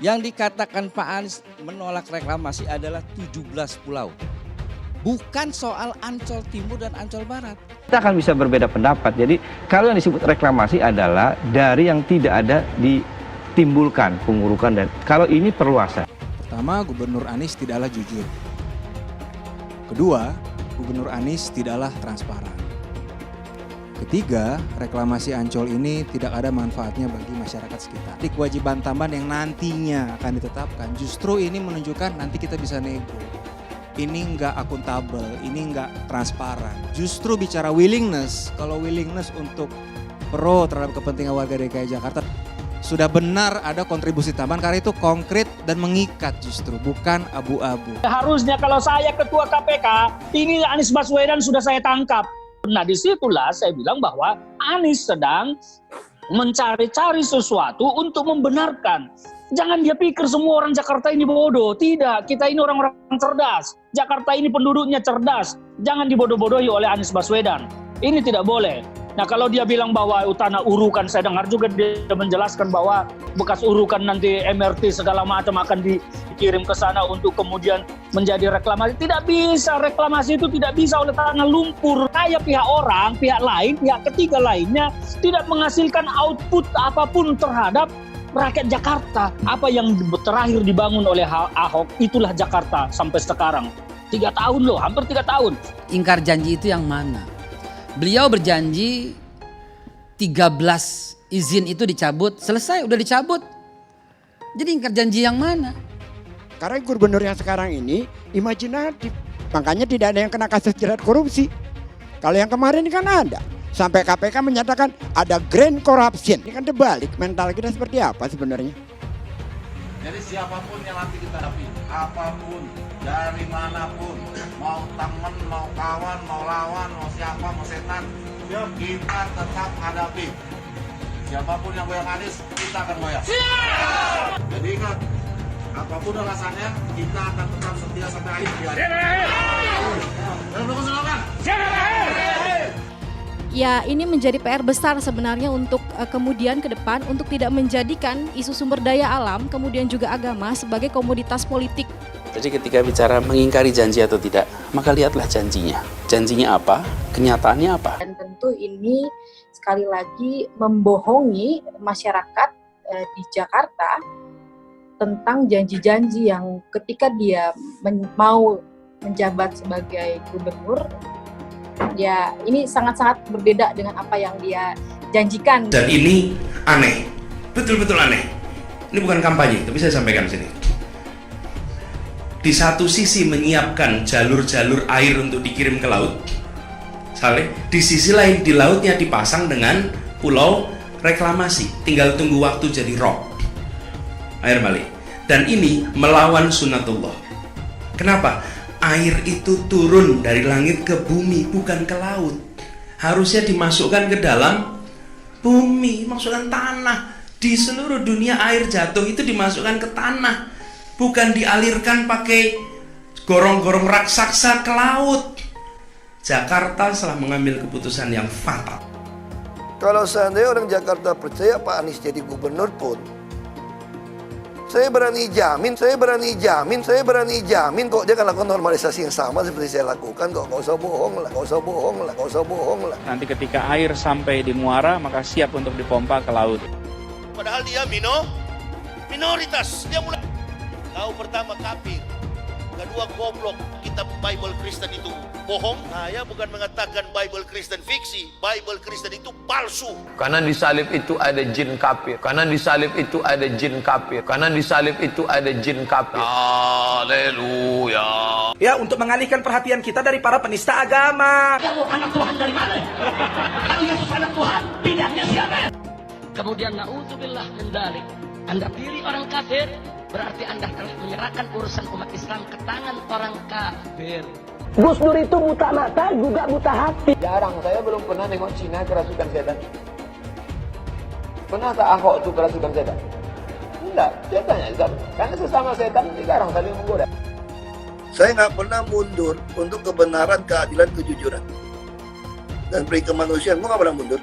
Yang dikatakan Pak Anies menolak reklamasi adalah 17 pulau. Bukan soal Ancol Timur dan Ancol Barat. Kita akan bisa berbeda pendapat. Jadi kalau yang disebut reklamasi adalah dari yang tidak ada ditimbulkan pengurukan, dan kalau ini perluasan. Pertama, Gubernur Anies tidaklah jujur. Kedua, Gubernur Anies tidaklah transparan. Ketiga, reklamasi Ancol ini tidak ada manfaatnya bagi masyarakat sekitar. Di kewajiban tambahan yang nantinya akan ditetapkan, justru ini menunjukkan nanti kita bisa nego. Ini nggak akuntabel, ini nggak transparan. Justru bicara willingness, kalau willingness untuk pro terhadap kepentingan warga DKI Jakarta, sudah benar ada kontribusi tambahan karena itu konkret dan mengikat justru, bukan abu-abu. Harusnya kalau saya ketua KPK, ini Anies Baswedan sudah saya tangkap. Nah disitulah saya bilang bahwa Anies sedang mencari-cari sesuatu untuk membenarkan. Jangan dia pikir semua orang Jakarta ini bodoh. Tidak, kita ini orang-orang cerdas. Jakarta ini penduduknya cerdas. Jangan dibodoh-bodohi oleh Anies Baswedan. Ini tidak boleh. Nah kalau dia bilang bahwa tanah urukan, saya dengar juga dia menjelaskan bahwa bekas urukan nanti MRT segala macam akan dikirim ke sana untuk kemudian menjadi reklamasi. Tidak bisa, reklamasi itu tidak bisa oleh tanah lumpur. Kayak pihak orang, pihak lain, pihak ketiga lainnya tidak menghasilkan output apapun terhadap rakyat Jakarta. Apa yang terakhir dibangun oleh Ahok, itulah Jakarta sampai sekarang. 3 tahun loh, hampir 3 tahun. Ingkar janji itu yang mana? Beliau berjanji 13 izin itu dicabut, selesai udah dicabut. Jadi ingkar janji yang mana? Karena gubernur yang sekarang ini imajinatif. Makanya tidak ada yang kena kasus jerat korupsi. Kalau yang kemarin kan ada. Sampai KPK menyatakan ada grand corruption. Ini kan terbalik, mental kita seperti apa sebenarnya? Jadi siapapun yang nanti kita hadapi, apapun, dari manapun, mau teman, mau kawan, mau lawan, mau siapa, mau setan, kita tetap hadapi. Siapapun yang goyang Anies, kita akan goyang. Jadi ingat, apapun alasannya, kita akan tetap setia sampai akhir. Ya, ini menjadi PR besar sebenarnya untuk kemudian ke depan untuk tidak menjadikan isu sumber daya alam kemudian juga agama sebagai komoditas politik. Jadi ketika bicara mengingkari janji atau tidak, maka lihatlah janjinya. Janjinya apa? Kenyataannya apa? Dan tentu ini sekali lagi membohongi masyarakat di Jakarta tentang janji-janji yang ketika dia mau menjabat sebagai gubernur, ya ini sangat-sangat berbeda dengan apa yang dia janjikan. Dan ini aneh, betul-betul aneh. Ini bukan kampanye, tapi saya sampaikan sini. Di satu sisi menyiapkan jalur-jalur air untuk dikirim ke laut, Saleh. Di sisi lain di lautnya dipasang dengan pulau reklamasi, tinggal tunggu waktu jadi rock, air balik. Dan ini melawan sunnatullah. Kenapa? Air itu turun dari langit ke bumi, bukan ke laut. Harusnya dimasukkan ke dalam bumi, masukkan tanah. Di seluruh dunia air jatuh itu dimasukkan ke tanah, bukan dialirkan pakai gorong-gorong raksasa ke laut. Jakarta telah mengambil keputusan yang fatal. Kalau seandainya orang Jakarta percaya Pak Anies jadi gubernur pun, saya berani jamin kok dia akan lakukan normalisasi yang sama seperti saya lakukan kok. Nggak usah bohong lah. Nanti ketika air sampai di muara, maka siap untuk dipompa ke laut. Padahal dia minoritas. Dia mulai tahu pertama kafir, kedua goblok. Kitab Bible Kristen itu bohong. Saya bukan mengatakan Bible Kristen fiksi. Bible Kristen itu palsu. Karena di salib itu ada jin kafir. Haleluya. Ya, untuk mengalihkan perhatian kita dari para penista agama. Kamu anak Tuhan dari mana? Kalau Yesus anak Tuhan, bidangnya siapa? Kemudian na'udzubillah min dzalik. Anda pilih orang kafir, berarti Anda telah menyerahkan urusan umat Islam ke tangan orang kafir. Gus Dur itu buta mata juga buta hati. Jarang, saya belum pernah nengok Cina kerasukan setan. Pernah tak Ahok itu kerasukan setan? Enggak, setannya karena sesama setan sekarang saling menggoda. Saya nggak pernah mundur untuk kebenaran, keadilan, kejujuran, dan peri kemanusiaan. Gue nggak pernah mundur,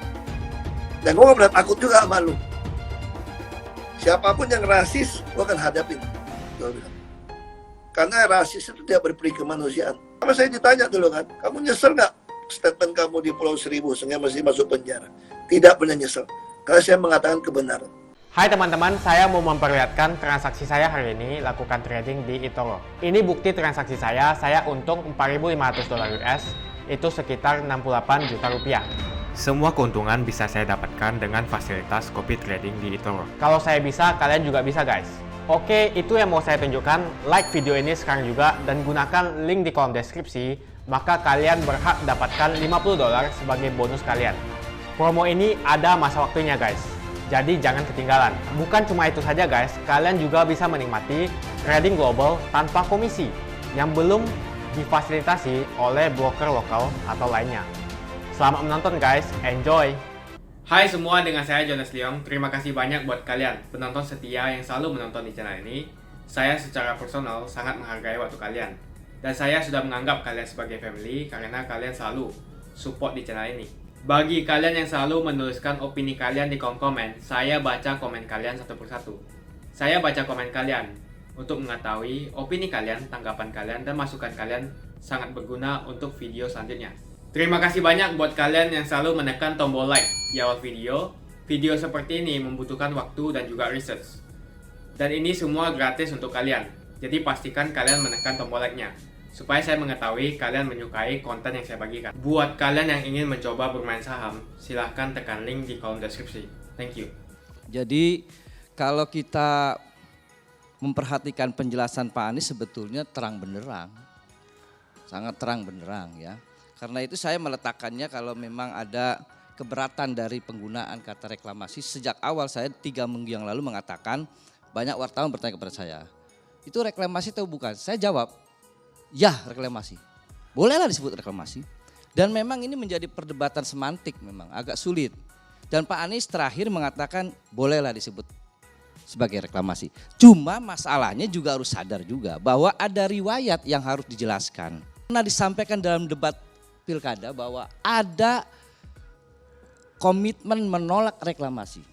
dan gue nggak pernah takut juga sama lu. Siapapun yang rasis, gue akan hadapin. Gue bilang. Karena rasis itu tidak berperi kemanusiaan. Sama saya ditanya dulu kan, kamu nyesel nggak statement kamu di Pulau Seribu sehingga masih masuk penjara? Tidak pernah nyesel, karena saya mengatakan kebenaran. Hai teman-teman, saya mau memperlihatkan transaksi saya hari ini lakukan trading di eToro. Ini bukti transaksi saya untung $4.500 US, itu sekitar 68 juta rupiah. Semua keuntungan bisa saya dapatkan dengan fasilitas copy trading di eToro. Kalau saya bisa, kalian juga bisa guys. Oke, itu yang mau saya tunjukkan. Like video ini sekarang juga dan gunakan link di kolom deskripsi, maka kalian berhak dapatkan $50 sebagai bonus kalian. Promo ini ada masa waktunya guys. Jadi jangan ketinggalan. Bukan cuma itu saja guys, kalian juga bisa menikmati trading global tanpa komisi yang belum difasilitasi oleh broker lokal atau lainnya. Selamat menonton guys, enjoy! Hai semua, dengan saya Jonas Leong. Terima kasih banyak buat kalian penonton setia yang selalu menonton di channel ini. Saya secara personal sangat menghargai waktu kalian. Dan saya sudah menganggap kalian sebagai family karena kalian selalu support di channel ini. Bagi kalian yang selalu menuliskan opini kalian di kolom komen, saya baca komen kalian satu persatu. Saya baca komen kalian untuk mengetahui opini kalian, tanggapan kalian, dan masukan kalian sangat berguna untuk video selanjutnya. Terima kasih banyak buat kalian yang selalu menekan tombol like di awal video. Video seperti ini membutuhkan waktu dan juga research. Dan ini semua gratis untuk kalian. Jadi pastikan kalian menekan tombol like-nya supaya saya mengetahui kalian menyukai konten yang saya bagikan. Buat kalian yang ingin mencoba bermain saham, silahkan tekan link di kolom deskripsi. Thank you. Jadi kalau kita memperhatikan penjelasan Pak Anies sebetulnya terang benderang. Sangat terang benderang ya. Karena itu saya meletakkannya kalau memang ada keberatan dari penggunaan kata reklamasi. Sejak awal saya 3 minggu yang lalu mengatakan, banyak wartawan bertanya kepada saya, itu reklamasi atau bukan? Saya jawab, ya reklamasi. Bolehlah disebut reklamasi. Dan memang ini menjadi perdebatan semantik memang agak sulit. Dan Pak Anies terakhir mengatakan bolehlah disebut sebagai reklamasi. Cuma masalahnya juga harus sadar juga bahwa ada riwayat yang harus dijelaskan. Pernah disampaikan dalam debat pilkada bahwa ada komitmen menolak reklamasi.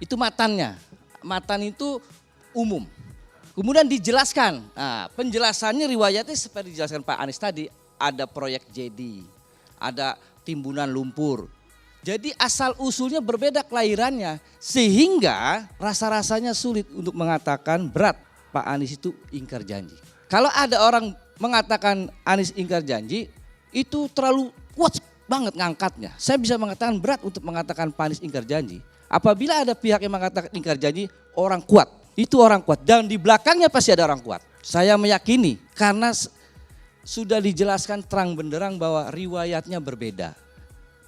Itu matannya. Matan itu umum. Kemudian dijelaskan, nah, penjelasannya riwayatnya seperti dijelaskan Pak Anies tadi, ada proyek JD, ada timbunan lumpur. Jadi asal usulnya berbeda kelahirannya, sehingga rasa-rasanya sulit untuk mengatakan berat Pak Anies itu ingkar janji. Kalau ada orang mengatakan Anies ingkar janji, itu terlalu kuat banget ngangkatnya. Saya bisa mengatakan berat untuk mengatakan Pak Anies ingkar janji. Apabila ada pihak yang mengatakan ingkar janji, orang kuat. Itu orang kuat dan di belakangnya pasti ada orang kuat. Saya meyakini karena sudah dijelaskan terang benderang bahwa riwayatnya berbeda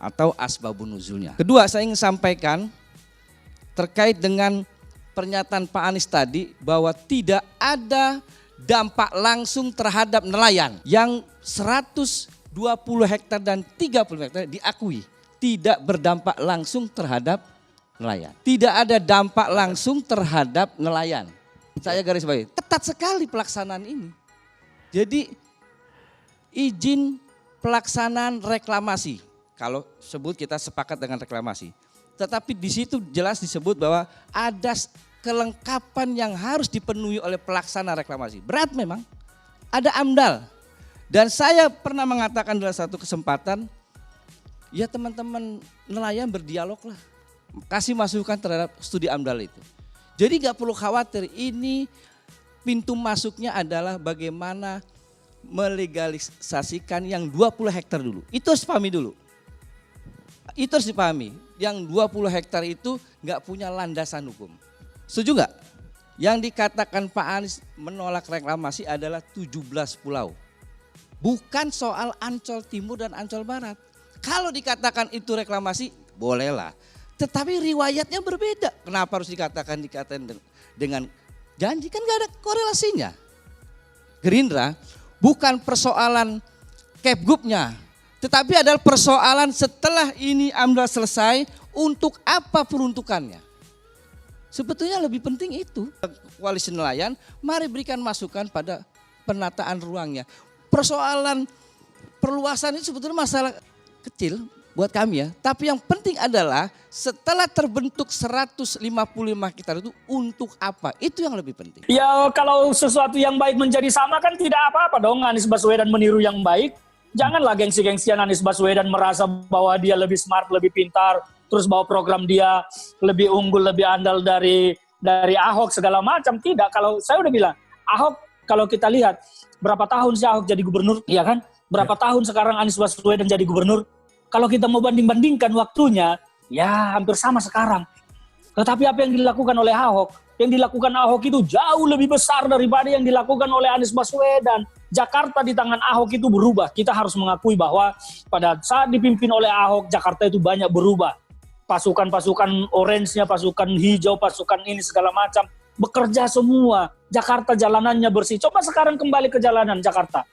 atau asbabun nuzulnya. Kedua, saya ingin sampaikan terkait dengan pernyataan Pak Anies tadi bahwa tidak ada dampak langsung terhadap nelayan yang 120 hektar dan 30 hektar diakui tidak berdampak langsung terhadap nelayan. Tidak ada dampak langsung terhadap nelayan. Saya garis bawahi, ketat sekali pelaksanaan ini. Jadi izin pelaksanaan reklamasi, kalau sebut kita sepakat dengan reklamasi. Tetapi di situ jelas disebut bahwa ada kelengkapan yang harus dipenuhi oleh pelaksana reklamasi. Berat memang, ada AMDAL. Dan saya pernah mengatakan dalam satu kesempatan, ya teman-teman nelayan berdialog lah. Kasih masukan terhadap studi AMDAL itu. Jadi gak perlu khawatir, ini pintu masuknya adalah bagaimana melegalisasikan yang 20 hektar dulu. Itu harus dipahami dulu. Itu harus dipahami, yang 20 hektar itu gak punya landasan hukum. Setuju gak? Yang dikatakan Pak Anies menolak reklamasi adalah 17 pulau. Bukan soal Ancol Timur dan Ancol Barat. Kalau dikatakan itu reklamasi, bolehlah. Tetapi riwayatnya berbeda. Kenapa harus dikatakan dengan janji? Kan gak ada korelasinya. Gerindra bukan persoalan Kepgubnya, tetapi adalah persoalan setelah ini AMDAL selesai, untuk apa peruntukannya. Sebetulnya lebih penting itu. Koalisi nelayan, mari berikan masukan pada penataan ruangnya. Persoalan perluasan itu sebetulnya masalah kecil. buat kami ya. Tapi yang penting adalah setelah terbentuk 155 hektar itu untuk apa? Itu yang lebih penting. Ya kalau sesuatu yang baik menjadi sama kan tidak apa-apa dong Anies Baswedan meniru yang baik. Janganlah gengsi-gengsian Anies Baswedan merasa bahwa dia lebih smart, lebih pintar, terus bahwa program dia lebih unggul, lebih andal dari Ahok segala macam. Tidak, kalau saya udah bilang, Ahok kalau kita lihat berapa tahun sih Ahok jadi gubernur, ya kan? Berapa tahun sekarang Anies Baswedan jadi gubernur? Kalau kita mau banding-bandingkan waktunya, ya hampir sama sekarang. Tetapi apa yang dilakukan oleh Ahok? Yang dilakukan Ahok itu jauh lebih besar daripada yang dilakukan oleh Anies Baswedan. Jakarta di tangan Ahok itu berubah. Kita harus mengakui bahwa pada saat dipimpin oleh Ahok, Jakarta itu banyak berubah. Pasukan-pasukan orange-nya, pasukan hijau, pasukan ini segala macam. Bekerja semua. Jakarta jalanannya bersih. Coba sekarang kembali ke jalanan Jakarta.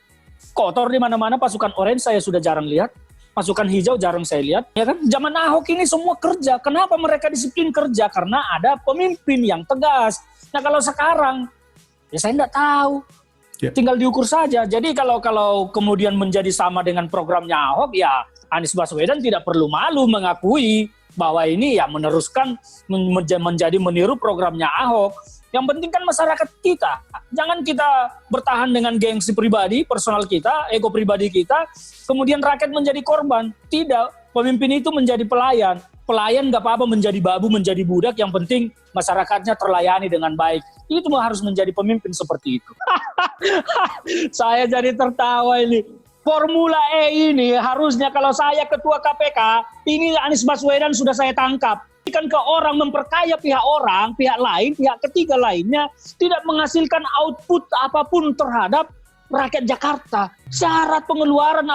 Kotor di mana-mana, pasukan orange saya sudah jarang lihat. Pasukan hijau jarang saya lihat, ya kan? Zaman Ahok ini semua kerja. Kenapa mereka disiplin kerja? Karena ada pemimpin yang tegas. Nah kalau sekarang, ya saya tidak tahu. Tinggal diukur saja. Jadi kalau kemudian menjadi sama dengan programnya Ahok, ya Anies Baswedan tidak perlu malu mengakui bahwa ini ya meneruskan menjadi meniru programnya Ahok. Yang penting kan masyarakat kita. Jangan kita bertahan dengan gengsi pribadi, personal kita, ego pribadi kita, kemudian rakyat menjadi korban. Tidak, pemimpin itu menjadi pelayan. Pelayan nggak apa-apa menjadi babu, menjadi budak, yang penting masyarakatnya terlayani dengan baik. Itu harus menjadi pemimpin seperti itu. Saya jadi tertawa ini. Formula E ini harusnya kalau saya ketua KPK, ini Anies Baswedan sudah saya tangkap. Kan ke orang memperkaya pihak orang, pihak lain, pihak ketiga lainnya tidak menghasilkan output apapun terhadap rakyat Jakarta. Syarat pengeluaran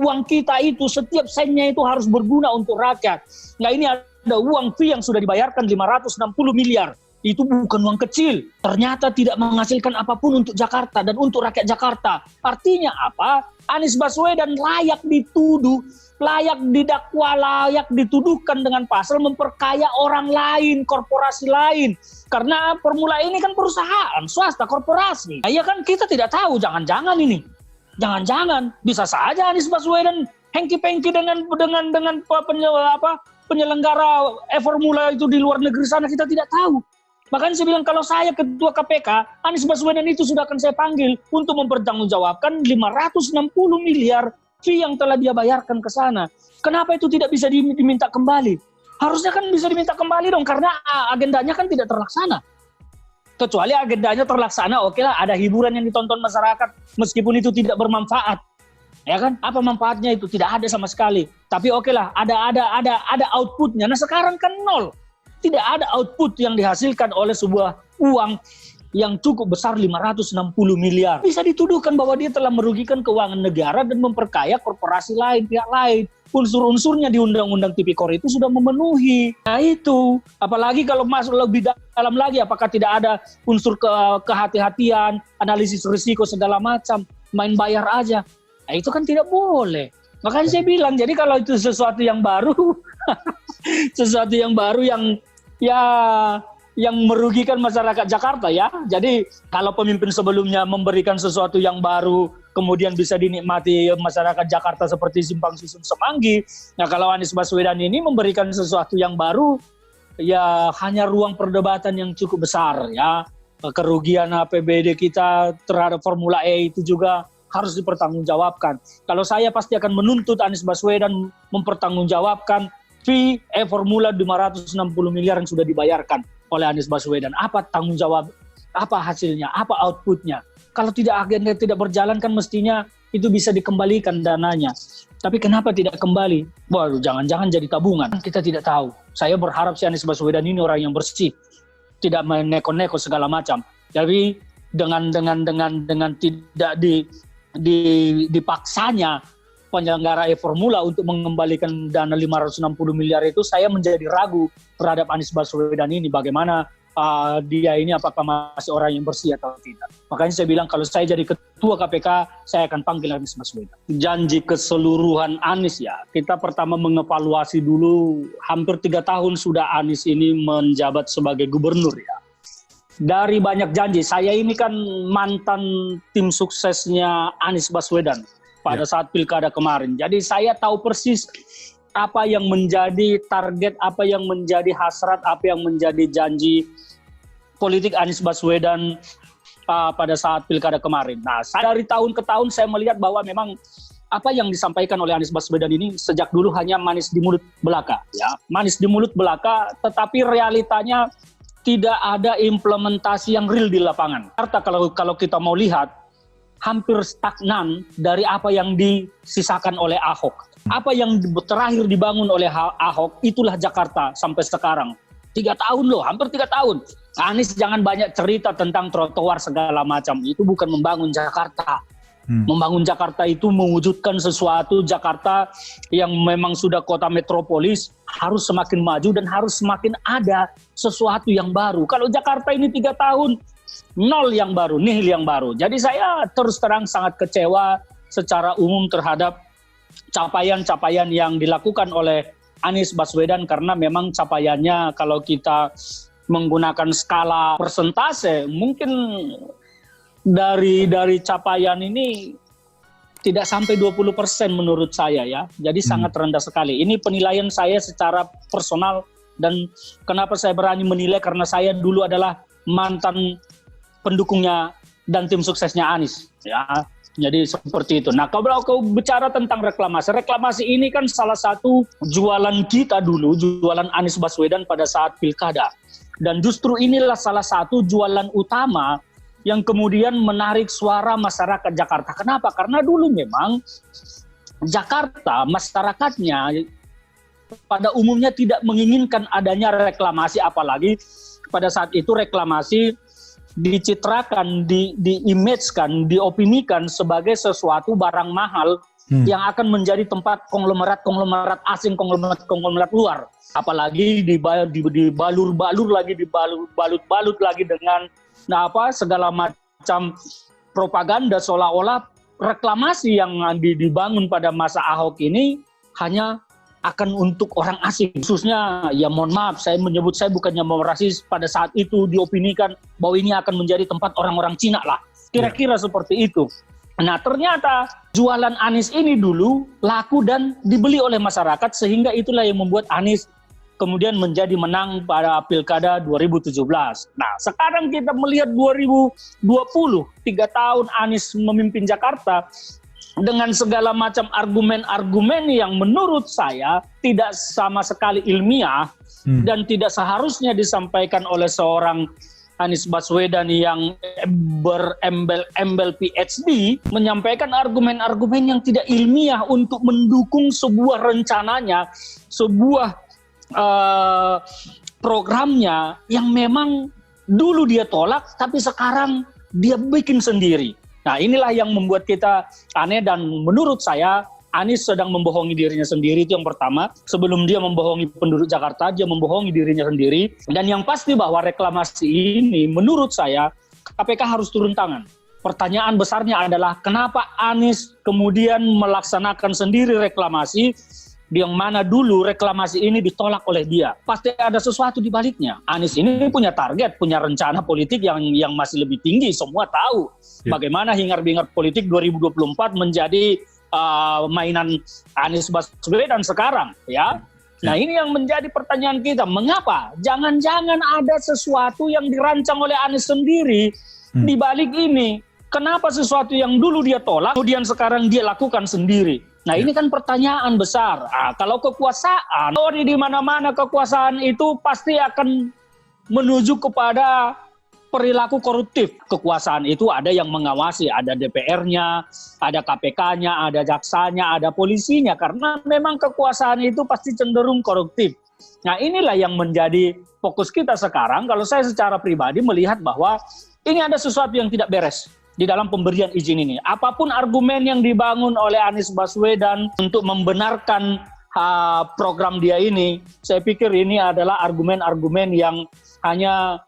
uang kita itu setiap sennya itu harus berguna untuk rakyat. Nah ini ada uang fee yang sudah dibayarkan 560 miliar. Itu bukan uang kecil. Ternyata tidak menghasilkan apapun untuk Jakarta dan untuk rakyat Jakarta. Artinya apa? Anies Baswedan layak dituduh, layak didakwa, layak dituduhkan dengan pasal memperkaya orang lain, korporasi lain. Karena Formula ini kan perusahaan, swasta, korporasi. Nah, ya kan kita tidak tahu, jangan-jangan ini. Jangan-jangan, bisa saja Anies Baswedan hengki-pengki dengan penyelenggara Formula itu di luar negeri sana, kita tidak tahu. Makanya saya bilang kalau saya ketua KPK, Anies Baswedan itu sudah akan saya panggil untuk mempertanggungjawabkan 560 miliar fee yang telah dia bayarkan ke sana. Kenapa itu tidak bisa diminta kembali? Harusnya kan bisa diminta kembali dong, karena agendanya kan tidak terlaksana. Kecuali agendanya terlaksana, oke lah, ada hiburan yang ditonton masyarakat, meskipun itu tidak bermanfaat. Ya kan? Apa manfaatnya itu? Tidak ada sama sekali. Tapi oke lah, ada outputnya. Nah sekarang kan nol. Tidak ada output yang dihasilkan oleh sebuah uang yang cukup besar 560 miliar. Bisa dituduhkan bahwa dia telah merugikan keuangan negara dan memperkaya korporasi lain, pihak lain. Unsur-unsurnya di Undang-Undang Tipikor itu sudah memenuhi. Nah itu, apalagi kalau masuk lebih dalam lagi, apakah tidak ada unsur kehati-hatian, analisis risiko segala macam, main bayar aja. Nah itu kan tidak boleh. Makanya saya bilang, jadi kalau itu sesuatu yang baru, sesuatu yang baru yang merugikan masyarakat Jakarta ya. Jadi kalau pemimpin sebelumnya memberikan sesuatu yang baru, kemudian bisa dinikmati masyarakat Jakarta seperti Simpang Susun Semanggi. Nah kalau Anies Baswedan ini memberikan sesuatu yang baru, ya hanya ruang perdebatan yang cukup besar ya. Kerugian APBD kita terhadap Formula E itu juga harus dipertanggungjawabkan. Kalau saya pasti akan menuntut Anies Baswedan mempertanggungjawabkan fee Formula 560 miliar yang sudah dibayarkan oleh Anies Baswedan. Apa tanggung jawab, apa hasilnya, apa outputnya. Kalau agenda tidak berjalan kan mestinya itu bisa dikembalikan dananya. Tapi kenapa tidak kembali? Waduh, jangan-jangan jadi tabungan. Kita tidak tahu. Saya berharap si Anies Baswedan ini orang yang bersih, tidak meneko-neko segala macam. Jadi dengan tidak dipaksanya penyelenggara Formula untuk mengembalikan dana 560 miliar itu, saya menjadi ragu terhadap Anies Baswedan ini. Bagaimana dia ini, apakah masih orang yang bersih atau tidak. Makanya saya bilang kalau saya jadi ketua KPK, saya akan panggil Anies Baswedan. Janji keseluruhan Anies ya, kita pertama mengevaluasi dulu, hampir 3 tahun sudah Anies ini menjabat sebagai gubernur ya. Dari banyak janji, saya ini kan mantan tim suksesnya Anies Baswedan pada saat pilkada kemarin. Jadi saya tahu persis apa yang menjadi target, apa yang menjadi hasrat, apa yang menjadi janji politik Anies Baswedan pada saat pilkada kemarin. Nah, dari tahun ke tahun saya melihat bahwa memang apa yang disampaikan oleh Anies Baswedan ini sejak dulu hanya manis di mulut belaka, ya, manis di mulut belaka, tetapi realitanya tidak ada implementasi yang real di lapangan. Karena kalau kita mau lihat, hampir stagnan dari apa yang disisakan oleh Ahok. Apa yang terakhir dibangun oleh Ahok, itulah Jakarta sampai sekarang. 3 tahun loh, hampir 3 tahun. Anies jangan banyak cerita tentang trotoar segala macam. Itu bukan membangun Jakarta. Membangun Jakarta itu mewujudkan sesuatu Jakarta yang memang sudah kota metropolis, harus semakin maju dan harus semakin ada sesuatu yang baru. Kalau Jakarta ini 3 tahun, nol yang baru, nihil yang baru. Jadi saya terus terang sangat kecewa secara umum terhadap capaian-capaian yang dilakukan oleh Anies Baswedan, karena memang capaiannya kalau kita menggunakan skala persentase mungkin dari capaian ini tidak sampai 20% menurut saya, ya. Jadi sangat rendah sekali. Ini penilaian saya secara personal, dan kenapa saya berani menilai karena saya dulu adalah mantan pendukungnya dan tim suksesnya Anies, ya. Jadi seperti itu. Nah, kalau kau bicara tentang reklamasi ini kan salah satu jualan kita dulu, jualan Anies Baswedan pada saat pilkada. Dan justru inilah salah satu jualan utama yang kemudian menarik suara masyarakat Jakarta. Kenapa? Karena dulu memang Jakarta, masyarakatnya pada umumnya tidak menginginkan adanya reklamasi, apalagi pada saat itu reklamasi dicitrakan, di-image-kan, diopinikan sebagai sesuatu barang mahal yang akan menjadi tempat konglomerat asing, konglomerat luar. Apalagi dibalur-balur lagi, dibalut-balut lagi dengan segala macam propaganda seolah-olah reklamasi yang dibangun pada masa Ahok ini hanya akan untuk orang asing. Khususnya, ya mohon maaf, saya bukannya mau rasis, pada saat itu diopinikan bahwa ini akan menjadi tempat orang-orang Cina lah. Kira-kira seperti itu. Nah, ternyata jualan Anies ini dulu laku dan dibeli oleh masyarakat, sehingga itulah yang membuat Anies kemudian menjadi menang pada pilkada 2017. Nah, sekarang kita melihat 2020, 3 tahun Anies memimpin Jakarta dengan segala macam argumen-argumen yang menurut saya tidak sama sekali ilmiah dan tidak seharusnya disampaikan oleh seorang Anies Baswedan yang berembel-embel PhD, menyampaikan argumen-argumen yang tidak ilmiah untuk mendukung sebuah rencananya, sebuah programnya yang memang dulu dia tolak, tapi sekarang dia bikin sendiri. Nah, inilah yang membuat kita aneh, dan menurut saya Anies sedang membohongi dirinya sendiri, itu yang pertama. Sebelum dia membohongi penduduk Jakarta, dia membohongi dirinya sendiri. Dan yang pasti bahwa reklamasi ini menurut saya KPK harus turun tangan. Pertanyaan besarnya adalah kenapa Anies kemudian melaksanakan sendiri reklamasi, yang mana dulu reklamasi ini ditolak oleh dia. Pasti ada sesuatu di baliknya. Anies ini punya target, punya rencana politik yang masih lebih tinggi. Semua tahu bagaimana hingar-bingar politik 2024 menjadi mainan Anies Baswedan sekarang, ya. Nah, ini yang menjadi pertanyaan kita. Mengapa? Jangan-jangan ada sesuatu yang dirancang oleh Anies sendiri di balik ini. Kenapa sesuatu yang dulu dia tolak, kemudian sekarang dia lakukan sendiri? Nah, ini kan pertanyaan besar. Kalau kekuasaan, di mana-mana kekuasaan itu pasti akan menuju kepada perilaku koruptif. Kekuasaan itu ada yang mengawasi, ada DPR-nya, ada KPK-nya, ada jaksanya, ada polisinya, karena memang kekuasaan itu pasti cenderung koruptif. Nah, inilah yang menjadi fokus kita sekarang. Kalau saya secara pribadi melihat bahwa ini ada sesuatu yang tidak beres di dalam pemberian izin ini. Apapun argumen yang dibangun oleh Anies Baswedan untuk membenarkan program dia ini, saya pikir ini adalah argumen-argumen yang hanya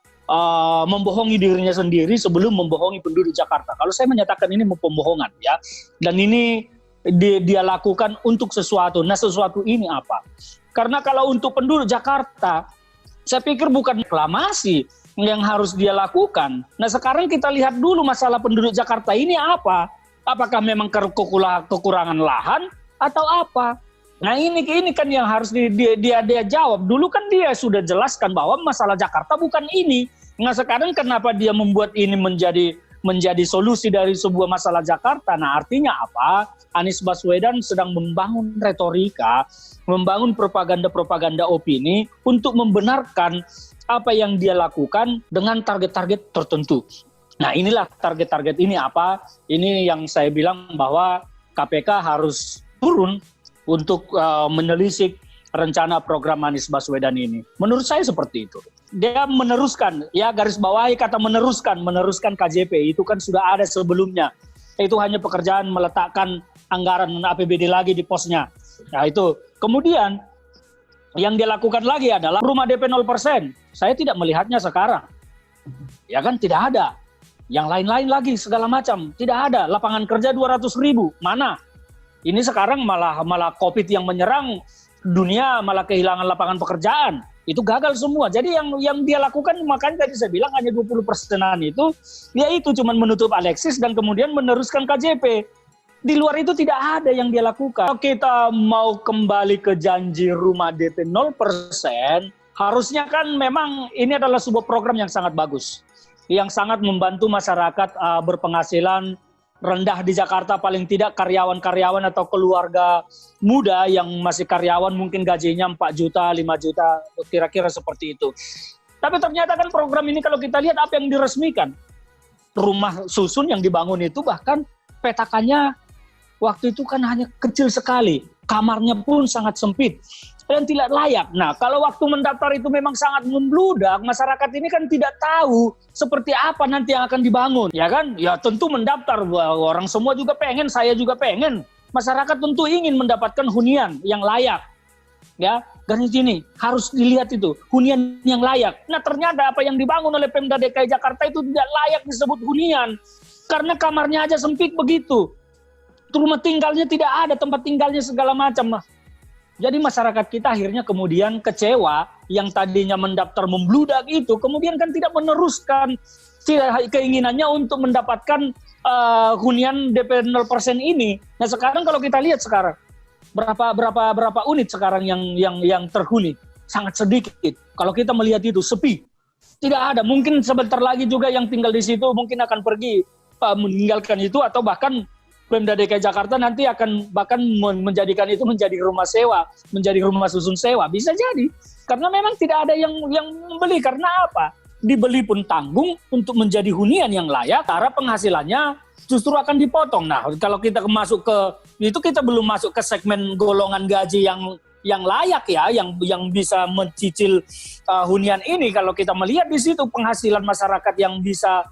membohongi dirinya sendiri sebelum membohongi penduduk Jakarta. Kalau saya menyatakan ini pembohongan, ya, dan ini dia lakukan untuk sesuatu. Nah, sesuatu ini apa? Karena kalau untuk penduduk Jakarta, saya pikir bukan reklamasi yang harus dia lakukan. Nah, sekarang kita lihat dulu masalah penduduk Jakarta ini apa? Apakah memang kekurangan lahan atau apa? Nah ini kan yang harus dia jawab. Dulu kan dia sudah jelaskan bahwa masalah Jakarta bukan ini. Nah sekarang kenapa dia membuat ini menjadi solusi dari sebuah masalah Jakarta? Nah artinya apa? Anies Baswedan sedang membangun retorika, membangun propaganda opini untuk membenarkan apa yang dia lakukan dengan target-target tertentu. Nah inilah target-target ini apa? Ini yang saya bilang bahwa KPK harus turun untuk menelisik rencana program Anies Baswedan ini. Menurut saya seperti itu. Dia meneruskan, ya garis bawahi kata meneruskan KJP, itu kan sudah ada sebelumnya. Itu hanya pekerjaan meletakkan anggaran APBD lagi di posnya. Nah itu. Kemudian yang dia lakukan lagi adalah rumah DP 0%. Saya tidak melihatnya sekarang. Ya kan tidak ada. Yang lain-lain lagi segala macam. Tidak ada. Lapangan kerja 200.000. Mana? Ini sekarang malah COVID yang menyerang dunia, malah kehilangan lapangan pekerjaan. Itu gagal semua. Jadi yang dia lakukan, makanya tadi saya bilang hanya 20%-an itu, dia itu cuma menutup Alexis dan kemudian meneruskan KJP. Di luar itu tidak ada yang dia lakukan. Kalau kita mau kembali ke janji rumah DP 0%, harusnya kan memang ini adalah sebuah program yang sangat bagus. Yang sangat membantu masyarakat berpenghasilan rendah di Jakarta, paling tidak karyawan-karyawan atau keluarga muda yang masih karyawan mungkin gajinya 4 juta, 5 juta, kira-kira seperti itu. Tapi ternyata kan program ini kalau kita lihat apa yang diresmikan. Rumah susun yang dibangun itu bahkan petakannya waktu itu kan hanya kecil sekali. Kamarnya pun sangat sempit dan tidak layak. Nah, kalau waktu mendaftar itu memang sangat membludak, masyarakat ini kan tidak tahu seperti apa nanti yang akan dibangun, ya kan? Ya tentu mendaftar, orang semua juga pengen, saya juga pengen. Masyarakat tentu ingin mendapatkan hunian yang layak, ya. Dan ini harus dilihat itu, hunian yang layak. Nah, ternyata apa yang dibangun oleh Pemda DKI Jakarta itu tidak layak disebut hunian, karena kamarnya aja sempit begitu. Rumah tinggalnya tidak ada, tempat tinggalnya segala macam. Jadi masyarakat kita akhirnya kemudian kecewa, yang tadinya mendaftar membludak itu, kemudian kan tidak meneruskan keinginannya untuk mendapatkan hunian DP 0% ini. Nah sekarang kalau kita lihat sekarang, berapa unit sekarang yang terhuni? Sangat sedikit. Kalau kita melihat itu sepi, tidak ada. Mungkin sebentar lagi juga yang tinggal di situ mungkin akan pergi meninggalkan itu, atau bahkan Pemda DKI Jakarta nanti akan bahkan menjadikan itu menjadi rumah sewa, menjadi rumah susun sewa. Bisa jadi. Karena memang tidak ada yang membeli. Karena apa? Dibeli pun tanggung untuk menjadi hunian yang layak, karena penghasilannya justru akan dipotong. Nah, kalau kita masuk ke itu, kita belum masuk ke segmen golongan gaji yang layak ya, yang bisa mencicil hunian ini. Kalau kita melihat di situ penghasilan masyarakat yang bisa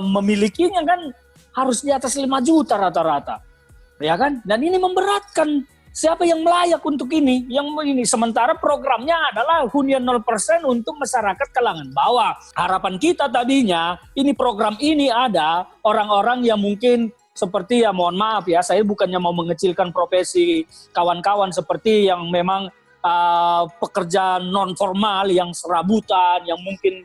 memilikinya kan harus di atas 5 juta rata-rata, ya kan? Dan ini memberatkan siapa yang layak untuk ini. Sementara programnya adalah hunian 0% untuk masyarakat kalangan bawah. Harapan kita tadinya ini program ini ada orang-orang yang mungkin seperti, ya mohon maaf ya, saya bukannya mau mengecilkan profesi kawan-kawan seperti yang memang pekerja non formal yang serabutan, yang mungkin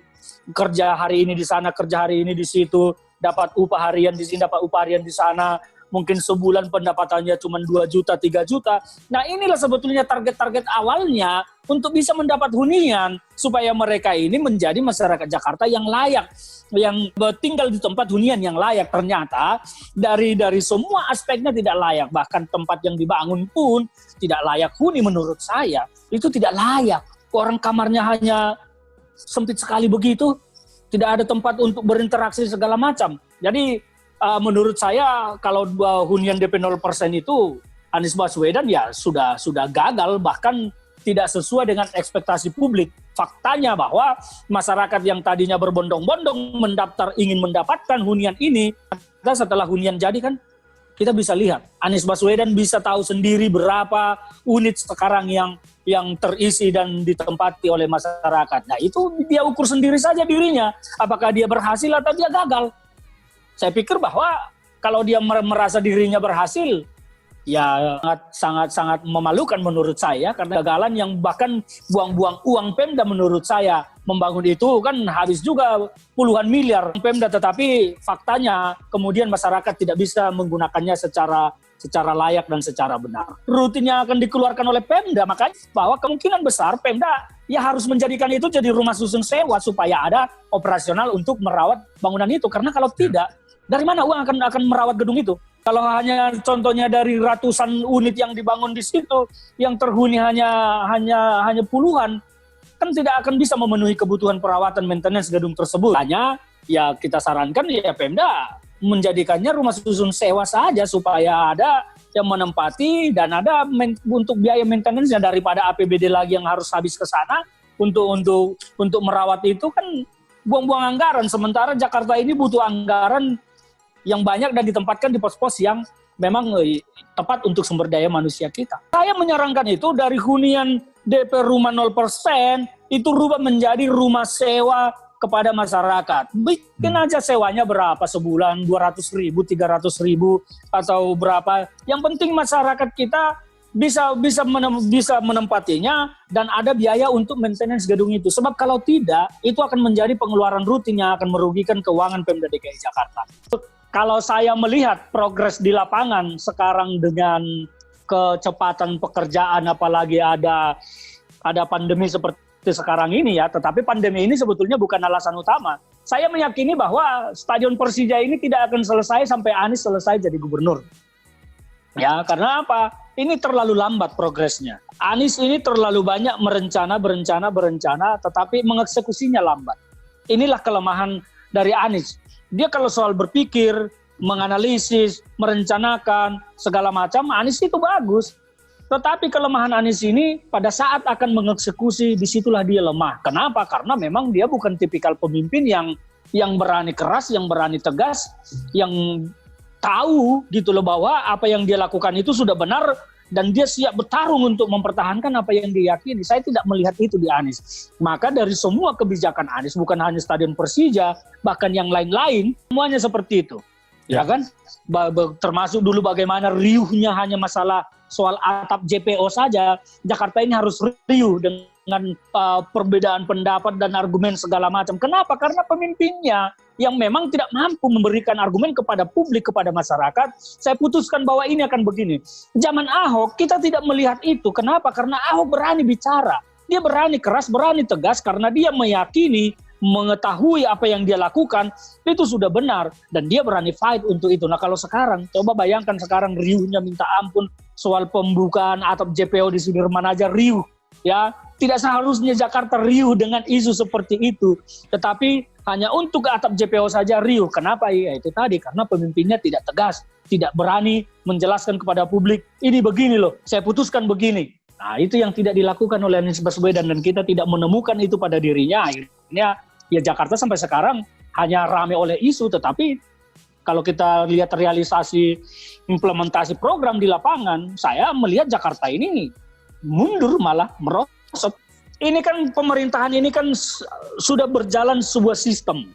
kerja hari ini di sana, kerja hari ini di situ, dapat upah harian di sini, dapat upah harian di sana, mungkin sebulan pendapatannya cuma 2 juta, 3 juta. Nah inilah sebetulnya target-target awalnya untuk bisa mendapat hunian, supaya mereka ini menjadi masyarakat Jakarta yang layak, yang tinggal di tempat hunian yang layak. Ternyata dari semua aspeknya tidak layak, bahkan tempat yang dibangun pun tidak layak huni menurut saya. Itu tidak layak, orang kamarnya hanya sempit sekali begitu, tidak ada tempat untuk berinteraksi segala macam. Jadi menurut saya kalau hunian DP 0% itu Anies Baswedan ya sudah gagal, bahkan tidak sesuai dengan ekspektasi publik. Faktanya bahwa masyarakat yang tadinya berbondong-bondong mendaftar ingin mendapatkan hunian ini, setelah hunian jadi kan kita bisa lihat Anies Baswedan bisa tahu sendiri berapa unit sekarang yang terisi dan ditempati oleh masyarakat. Nah itu dia ukur sendiri saja dirinya, apakah dia berhasil atau dia gagal. Saya pikir bahwa kalau dia merasa dirinya berhasil, ya sangat memalukan menurut saya, karena kegagalan yang bahkan buang-buang uang Pemda menurut saya. Membangun itu kan habis juga puluhan miliar Pemda, tetapi faktanya kemudian masyarakat tidak bisa menggunakannya secara layak dan secara benar. Rutinnya akan dikeluarkan oleh Pemda, makanya bahwa kemungkinan besar Pemda ya harus menjadikan itu jadi rumah susun sewa supaya ada operasional untuk merawat bangunan itu. Karena kalau tidak, dari mana uang akan merawat gedung itu? Kalau hanya contohnya dari ratusan unit yang dibangun di situ, yang terhuni hanya puluhan, kan tidak akan bisa memenuhi kebutuhan perawatan maintenance gedung tersebut. Hanya ya kita sarankan ya Pemda menjadikannya rumah susun sewa saja supaya ada yang menempati dan ada untuk biaya maintenance-nya, daripada APBD lagi yang harus habis ke sana untuk merawat itu kan buang-buang anggaran. Sementara Jakarta ini butuh anggaran yang banyak dan ditempatkan di pos-pos yang memang tepat untuk sumber daya manusia kita. Saya menyarankan itu dari hunian DP rumah 0% itu rubah menjadi rumah sewa kepada masyarakat. Bikin aja sewanya berapa sebulan, 200.000, 300.000 atau berapa. Yang penting masyarakat kita bisa menempatinya dan ada biaya untuk maintenance gedung itu. Sebab kalau tidak, itu akan menjadi pengeluaran rutin yang akan merugikan keuangan Pemda DKI Jakarta. Kalau saya melihat progres di lapangan sekarang dengan kecepatan pekerjaan, apalagi ada pandemi seperti sekarang ini ya, tetapi pandemi ini sebetulnya bukan alasan utama. Saya meyakini bahwa Stadion Persija ini tidak akan selesai sampai Anies selesai jadi gubernur. Ya, karena apa? Ini terlalu lambat progresnya. Anies ini terlalu banyak berencana, tetapi mengeksekusinya lambat. Inilah kelemahan dari Anies. Dia kalau soal berpikir, menganalisis, merencanakan, segala macam, Anies itu bagus. Tetapi kelemahan Anies ini pada saat akan mengeksekusi, disitulah dia lemah. Kenapa? Karena memang dia bukan tipikal pemimpin yang berani keras, yang berani tegas, yang tahu gitu loh bahwa apa yang dia lakukan itu sudah benar dan dia siap bertarung untuk mempertahankan apa yang diyakini. Saya tidak melihat itu di Anies. Maka dari semua kebijakan Anies, bukan hanya Stadion Persija, bahkan yang lain-lain, semuanya seperti itu. Ya kan? Termasuk dulu bagaimana riuhnya hanya masalah soal atap JPO saja. Jakarta ini harus riuh dengan perbedaan pendapat dan argumen segala macam. Kenapa? Karena pemimpinnya yang memang tidak mampu memberikan argumen kepada publik, kepada masyarakat. Saya putuskan bahwa ini akan begini. Zaman Ahok kita tidak melihat itu. Kenapa? Karena Ahok berani bicara. Dia berani keras, berani tegas karena dia meyakini, mengetahui apa yang dia lakukan itu sudah benar dan dia berani fight untuk itu. Nah kalau sekarang, coba bayangkan sekarang riuhnya minta ampun soal pembukaan atap JPO di Sudirman aja riuh. Ya, tidak seharusnya Jakarta riuh dengan isu seperti itu, tetapi hanya untuk atap JPO saja riuh. Kenapa? Ya itu tadi, karena pemimpinnya tidak tegas, tidak berani menjelaskan kepada publik, ini begini loh, saya putuskan begini. Nah itu yang tidak dilakukan oleh Anies Baswedan dan kita tidak menemukan itu pada dirinya. Akhirnya ya Jakarta sampai sekarang hanya ramai oleh isu, tetapi kalau kita lihat realisasi implementasi program di lapangan, saya melihat Jakarta ini mundur malah merosot. Ini kan pemerintahan ini kan sudah berjalan sebuah sistem.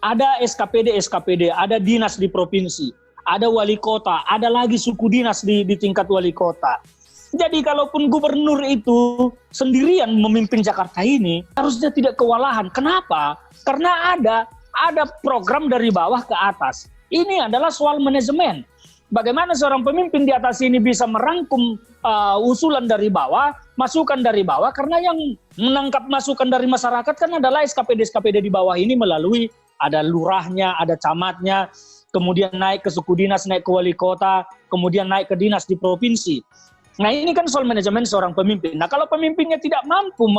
Ada SKPD, ada dinas di provinsi, ada wali kota, ada lagi suku dinas di tingkat wali kota. Jadi kalaupun gubernur itu sendirian memimpin Jakarta ini, harusnya tidak kewalahan. Kenapa? Karena ada program dari bawah ke atas. Ini adalah soal manajemen. Bagaimana seorang pemimpin di atas ini bisa merangkum usulan dari bawah, masukan dari bawah, karena yang menangkap masukan dari masyarakat kan adalah SKPD di bawah ini melalui ada lurahnya, ada camatnya, kemudian naik ke suku dinas, naik ke wali kota, kemudian naik ke dinas di provinsi. Nah ini kan soal manajemen seorang pemimpin. Nah kalau pemimpinnya tidak mampu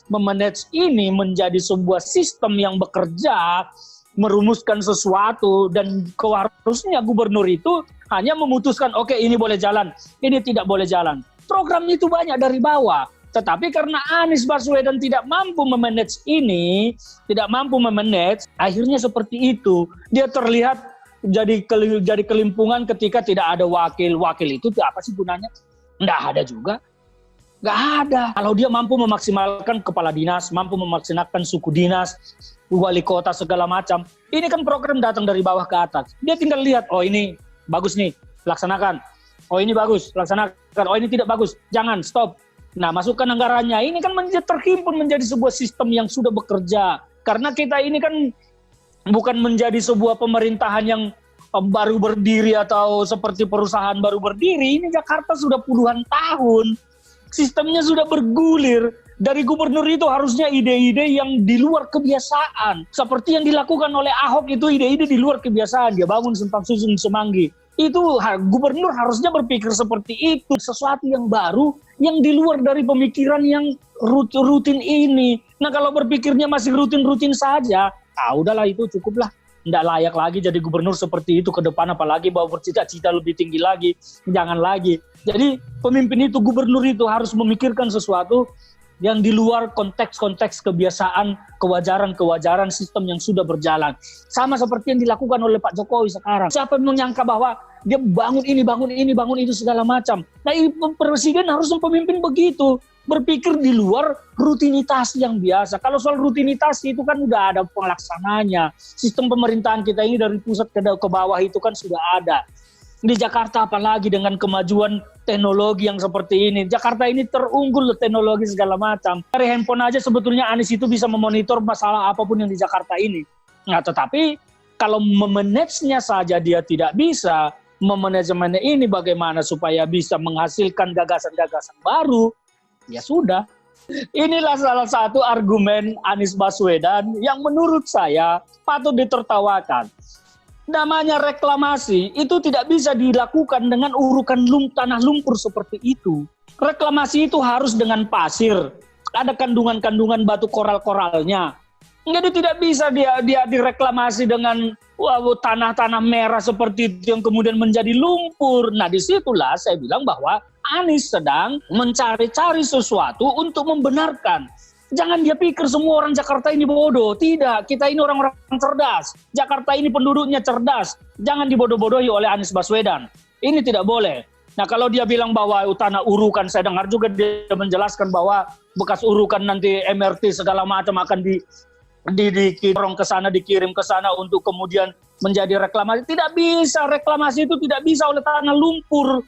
memanage ini menjadi sebuah sistem yang bekerja, merumuskan sesuatu, dan harusnya gubernur itu hanya memutuskan, oke, ini boleh jalan, ini tidak boleh jalan. Program itu banyak dari bawah. Tetapi karena Anies Baswedan tidak mampu memanage ini, tidak mampu memanage, akhirnya seperti itu. Dia terlihat jadi kelimpungan ketika tidak ada wakil. Wakil itu apa sih gunanya? Nggak ada juga. Nggak ada. Kalau dia mampu memaksimalkan kepala dinas, mampu memaksimalkan suku dinas, wali kota, segala macam. Ini kan program datang dari bawah ke atas. Dia tinggal lihat, oh ini bagus nih, laksanakan. Oh ini bagus, laksanakan. Oh ini tidak bagus, jangan, stop. Nah, masukkan anggarannya. Ini kan terhimpun menjadi sebuah sistem yang sudah bekerja. Karena kita ini kan bukan menjadi sebuah pemerintahan yang baru berdiri atau seperti perusahaan baru berdiri. Ini Jakarta sudah puluhan tahun. Sistemnya sudah bergulir. Dari gubernur itu harusnya ide-ide yang di luar kebiasaan. Seperti yang dilakukan oleh Ahok itu ide-ide di luar kebiasaan. Dia bangun Simpang Susun Semanggi. Itu gubernur harusnya berpikir seperti itu. Sesuatu yang baru yang di luar dari pemikiran yang rutin ini. Nah kalau berpikirnya masih rutin-rutin saja, udahlah itu cukuplah. Tidak layak lagi jadi gubernur seperti itu ke depan, apalagi bahwa bercita-cita lebih tinggi lagi. Jangan lagi. Jadi pemimpin itu, gubernur itu harus memikirkan sesuatu yang di luar konteks-konteks kebiasaan, kewajaran sistem yang sudah berjalan. Sama seperti yang dilakukan oleh Pak Jokowi sekarang. Siapa yang menyangka bahwa dia bangun ini, itu segala macam. Nah, presiden harus pemimpin begitu. Berpikir di luar rutinitas yang biasa. Kalau soal rutinitas itu kan udah ada pelaksananya. Sistem pemerintahan kita ini dari pusat ke bawah itu kan sudah ada. Di Jakarta apalagi dengan kemajuan teknologi yang seperti ini. Jakarta ini terunggul teknologi segala macam. Dari handphone aja sebetulnya Anies itu bisa memonitor masalah apapun yang di Jakarta ini. Nah, tetapi kalau memanage-nya saja dia tidak bisa, memanajemennya ini bagaimana supaya bisa menghasilkan gagasan-gagasan baru, ya sudah. Inilah salah satu argumen Anies Baswedan yang menurut saya patut ditertawakan. Namanya reklamasi itu tidak bisa dilakukan dengan urukan tanah lumpur seperti itu. Reklamasi itu harus dengan pasir, ada kandungan-kandungan batu koral-koralnya. Jadi tidak bisa dia direklamasi dengan tanah-tanah merah seperti itu yang kemudian menjadi lumpur. Nah disitulah saya bilang bahwa Anies sedang mencari-cari sesuatu untuk membenarkan. Jangan dia pikir semua orang Jakarta ini bodoh. Tidak, kita ini orang-orang cerdas. Jakarta ini penduduknya cerdas. Jangan dibodoh-bodohi oleh Anies Baswedan. Ini tidak boleh. Nah kalau dia bilang bahwa tanah urukan, saya dengar juga dia menjelaskan bahwa bekas urukan nanti MRT segala macam akan dikirim ke sana untuk kemudian menjadi reklamasi. Tidak bisa, reklamasi itu tidak bisa oleh tanah lumpur.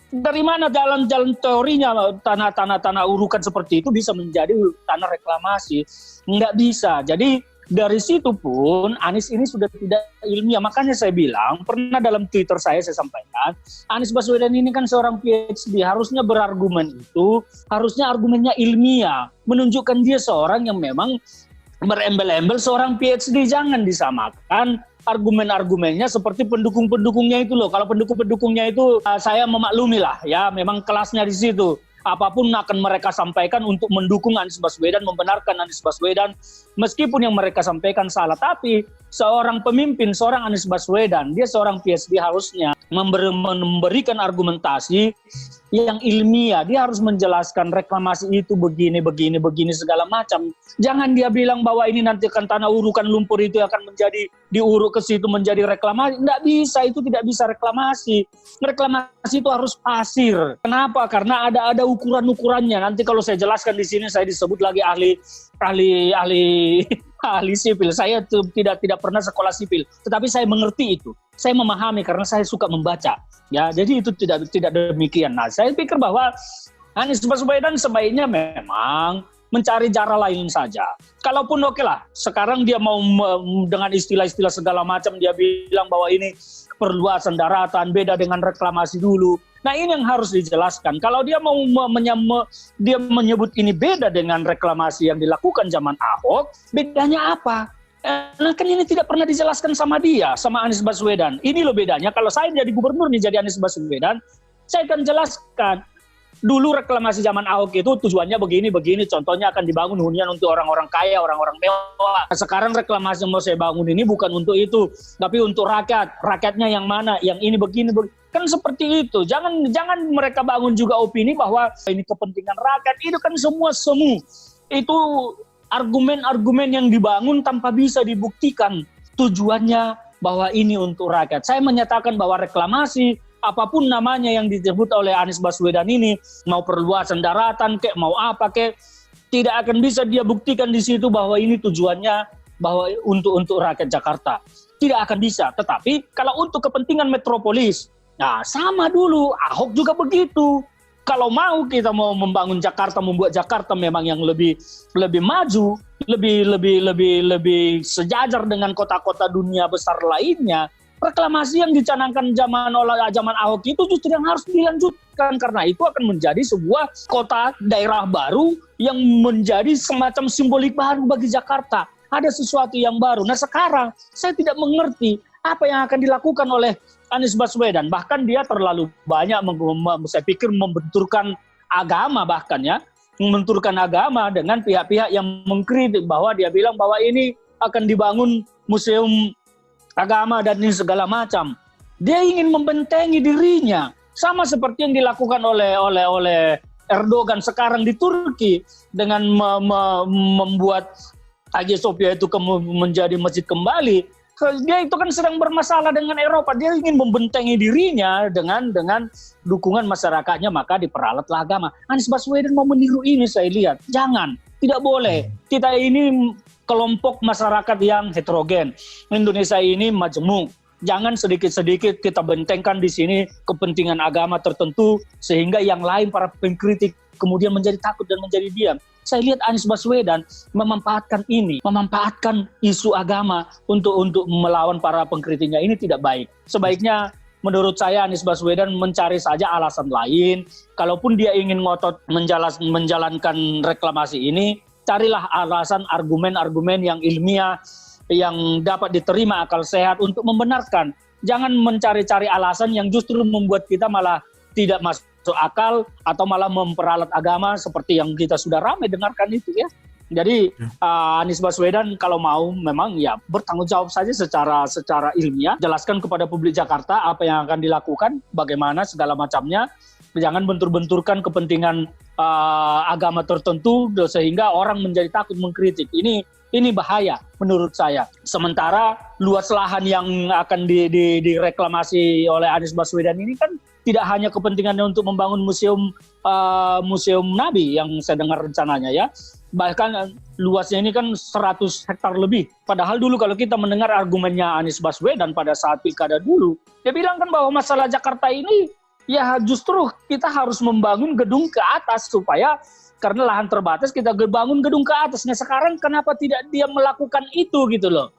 Dari mana jalan-jalan teorinya tanah urukan seperti itu bisa menjadi tanah reklamasi? Nggak bisa. Jadi dari situ pun Anies ini sudah tidak ilmiah. Makanya saya bilang, pernah dalam Twitter saya sampaikan, Anies Baswedan ini kan seorang PhD, harusnya berargumen itu, harusnya argumennya ilmiah. Menunjukkan dia seorang yang memang berembel-embel seorang PhD. Jangan disamakan argumen-argumennya seperti pendukung-pendukungnya itu loh. Kalau pendukung-pendukungnya itu saya memaklumi lah ya, memang kelasnya di situ. Apapun akan mereka sampaikan untuk mendukung Anies Baswedan, membenarkan Anies Baswedan, meskipun yang mereka sampaikan salah. Tapi seorang pemimpin, seorang Anies Baswedan, dia seorang PhD harusnya memberikan argumentasi yang ilmiah. Dia harus menjelaskan reklamasi itu begini segala macam. Jangan dia bilang bahwa ini nanti akan tanah urukan lumpur itu akan menjadi diuruk ke situ menjadi reklamasi. Tidak bisa, itu tidak bisa reklamasi. Reklamasi itu harus pasir. Kenapa? Karena ada ukuran-ukurannya. Nanti kalau saya jelaskan di sini saya disebut lagi ahli sipil. Saya tidak pernah sekolah sipil, tetapi saya mengerti itu. Saya memahami karena saya suka membaca. Ya, jadi itu tidak demikian. Nah, saya pikir bahwa Anies Baswedan sebaiknya memang mencari cara lain saja. Kalaupun oke lah, sekarang dia mau dengan istilah-istilah segala macam dia bilang bahwa ini perluasan daratan beda dengan reklamasi dulu. Nah, ini yang harus dijelaskan. Kalau dia mau dia menyebut ini beda dengan reklamasi yang dilakukan zaman Ahok, bedanya apa? Nah, kan ini tidak pernah dijelaskan sama dia, sama Anies Baswedan. Ini loh bedanya. Kalau saya jadi gubernur nih, jadi Anies Baswedan, saya akan jelaskan. Dulu reklamasi zaman Ahok itu tujuannya begini. Contohnya akan dibangun hunian untuk orang-orang kaya, orang-orang mewah. Sekarang reklamasi yang mau saya bangun ini bukan untuk itu, tapi untuk rakyat. Rakyatnya yang mana? Yang ini begini. Kan seperti itu. Jangan mereka bangun juga opini bahwa ini kepentingan rakyat. Itu kan semua semu. Itu argumen-argumen yang dibangun tanpa bisa dibuktikan tujuannya bahwa ini untuk rakyat. Saya menyatakan bahwa reklamasi apapun namanya yang disebut oleh Anies Baswedan ini, mau perluasan daratan kek, mau apa kek, tidak akan bisa dia buktikan di situ bahwa ini tujuannya bahwa untuk rakyat Jakarta. Tidak akan bisa. Tetapi kalau untuk kepentingan metropolis, Nah, sama dulu, Ahok juga begitu. Kalau kita mau membangun Jakarta, membuat Jakarta memang yang lebih maju, lebih sejajar dengan kota-kota dunia besar lainnya, reklamasi yang dicanangkan zaman Ahok itu justru yang harus dilanjutkan, karena itu akan menjadi sebuah kota daerah baru yang menjadi semacam simbolik baru bagi Jakarta. Ada sesuatu yang baru. Nah, sekarang saya tidak mengerti apa yang akan dilakukan oleh Anies Baswedan. Bahkan dia terlalu banyak, saya pikir, membenturkan agama, bahkan ya, membenturkan agama dengan pihak-pihak yang mengkritik, bahwa dia bilang bahwa ini akan dibangun museum agama dan ini segala macam. Dia ingin membentengi dirinya, sama seperti yang dilakukan oleh Erdogan sekarang di Turki dengan membuat Hagia Sophia itu menjadi masjid kembali. Dia itu kan sedang bermasalah dengan Eropa. Dia ingin membentengi dirinya dengan dukungan masyarakatnya, maka diperalatlah agama. Anies Baswedan mau meniru ini, saya lihat. Jangan, tidak boleh. Kita ini kelompok masyarakat yang heterogen. Indonesia ini majemuk. Jangan sedikit-sedikit kita bentengkan di sini kepentingan agama tertentu, sehingga yang lain, para pengkritik, kemudian menjadi takut dan menjadi diam. Saya lihat Anies Baswedan memanfaatkan isu agama untuk melawan para pengkritiknya. Ini tidak baik. Sebaiknya menurut saya Anies Baswedan mencari saja alasan lain. Kalaupun dia ingin ngotot menjalankan reklamasi ini, carilah alasan, argumen-argumen yang ilmiah, yang dapat diterima akal sehat untuk membenarkan. Jangan mencari-cari alasan yang justru membuat kita malah tidak masuk akal atau malah memperalat agama seperti yang kita sudah ramai dengarkan itu ya. Jadi Anies Baswedan kalau mau memang ya bertanggung jawab saja secara ilmiah, jelaskan kepada publik Jakarta apa yang akan dilakukan, bagaimana segala macamnya. Jangan bentur-benturkan kepentingan agama tertentu sehingga orang menjadi takut mengkritik. Ini bahaya menurut saya. Sementara luas lahan yang akan direklamasi oleh Anies Baswedan ini kan tidak hanya kepentingannya untuk membangun museum Nabi yang saya dengar rencananya ya. Bahkan luasnya ini kan 100 hektar lebih. Padahal dulu kalau kita mendengar argumennya Anies Baswedan pada saat pilkada dulu, dia bilang kan bahwa masalah Jakarta ini ya justru kita harus membangun gedung ke atas supaya karena lahan terbatas kita bangun gedung ke atas. Nah sekarang kenapa tidak dia melakukan itu gitu loh.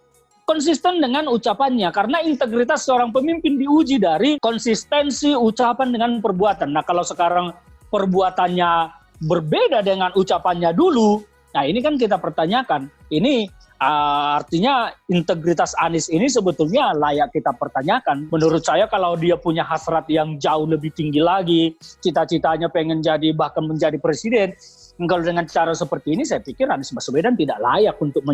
Konsisten dengan ucapannya, karena integritas seorang pemimpin diuji dari konsistensi ucapan dengan perbuatan. Nah kalau sekarang perbuatannya berbeda dengan ucapannya dulu, nah ini kan kita pertanyakan. Ini artinya integritas Anies ini sebetulnya layak kita pertanyakan. Menurut saya kalau dia punya hasrat yang jauh lebih tinggi lagi, cita-citanya pengen jadi bahkan menjadi presiden, kalau dengan cara seperti ini saya pikir Anies Baswedan tidak layak untuk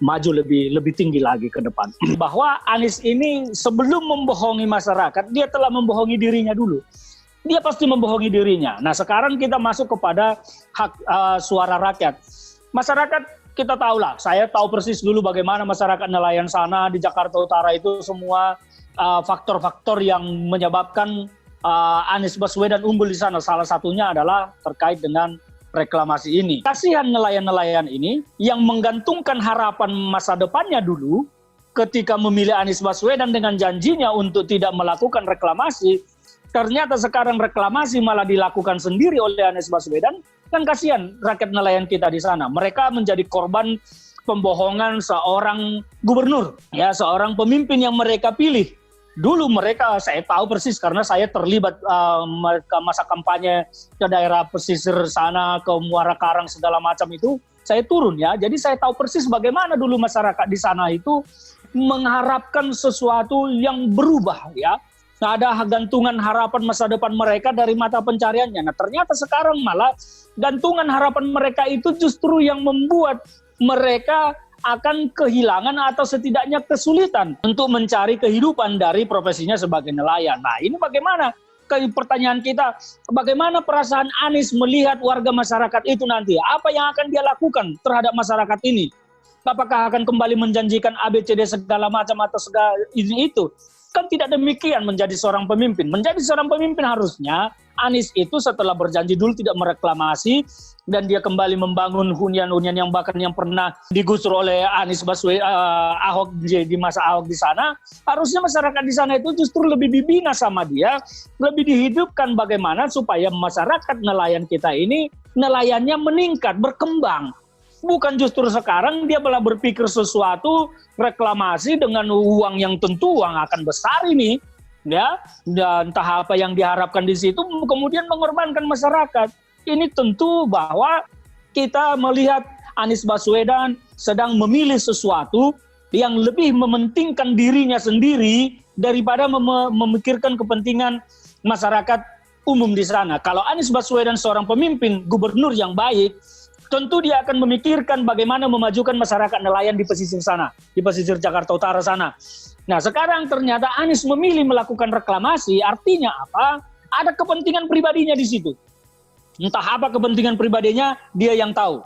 maju lebih tinggi lagi ke depan. Bahwa Anies ini sebelum membohongi masyarakat, dia telah membohongi dirinya dulu. Dia pasti membohongi dirinya. Nah sekarang kita masuk kepada hak suara rakyat. Masyarakat kita tahulah, saya tahu persis dulu bagaimana masyarakat nelayan sana di Jakarta Utara itu semua faktor-faktor yang menyebabkan Anies Baswedan unggul di sana. Salah satunya adalah terkait dengan reklamasi ini. Kasihan nelayan-nelayan ini yang menggantungkan harapan masa depannya dulu ketika memilih Anies Baswedan dengan janjinya untuk tidak melakukan reklamasi. Ternyata sekarang reklamasi malah dilakukan sendiri oleh Anies Baswedan. Kan kasihan rakyat nelayan kita di sana. Mereka menjadi korban pembohongan seorang gubernur, ya, seorang pemimpin yang mereka pilih. Dulu mereka, saya tahu persis karena saya terlibat masa kampanye ke daerah pesisir sana, ke Muara Karang segala macam itu, saya turun ya. Jadi saya tahu persis bagaimana dulu masyarakat di sana itu mengharapkan sesuatu yang berubah ya. Nah, ada gantungan harapan masa depan mereka dari mata pencariannya. Nah ternyata sekarang malah gantungan harapan mereka itu justru yang membuat mereka akan kehilangan atau setidaknya kesulitan untuk mencari kehidupan dari profesinya sebagai nelayan. Nah ini bagaimana? Pertanyaan kita, bagaimana perasaan Anies melihat warga masyarakat itu nanti? Apa yang akan dia lakukan terhadap masyarakat ini? Apakah akan kembali menjanjikan ABCD segala macam atau segala itu? Kan tidak demikian menjadi seorang pemimpin. Menjadi seorang pemimpin harusnya Anies itu setelah berjanji dulu tidak mereklamasi dan dia kembali membangun hunian-hunian yang bahkan yang pernah digusur oleh Anies Baswedan, Ahok di masa Ahok di sana, harusnya masyarakat di sana itu justru lebih dibina sama dia, lebih dihidupkan bagaimana supaya masyarakat nelayan kita ini nelayannya meningkat, berkembang. Bukan justru sekarang dia malah berpikir sesuatu reklamasi dengan uang yang tentu uang akan besar ini, ya, dan entah apa yang diharapkan di situ kemudian mengorbankan masyarakat. Ini tentu bahwa kita melihat Anies Baswedan sedang memilih sesuatu yang lebih mementingkan dirinya sendiri daripada memikirkan kepentingan masyarakat umum di sana. Kalau Anies Baswedan seorang pemimpin gubernur yang baik, tentu dia akan memikirkan bagaimana memajukan masyarakat nelayan di pesisir sana, di pesisir Jakarta Utara sana. Nah, sekarang ternyata Anies memilih melakukan reklamasi, artinya apa? Ada kepentingan pribadinya di situ. Entah apa kepentingan pribadinya, dia yang tahu.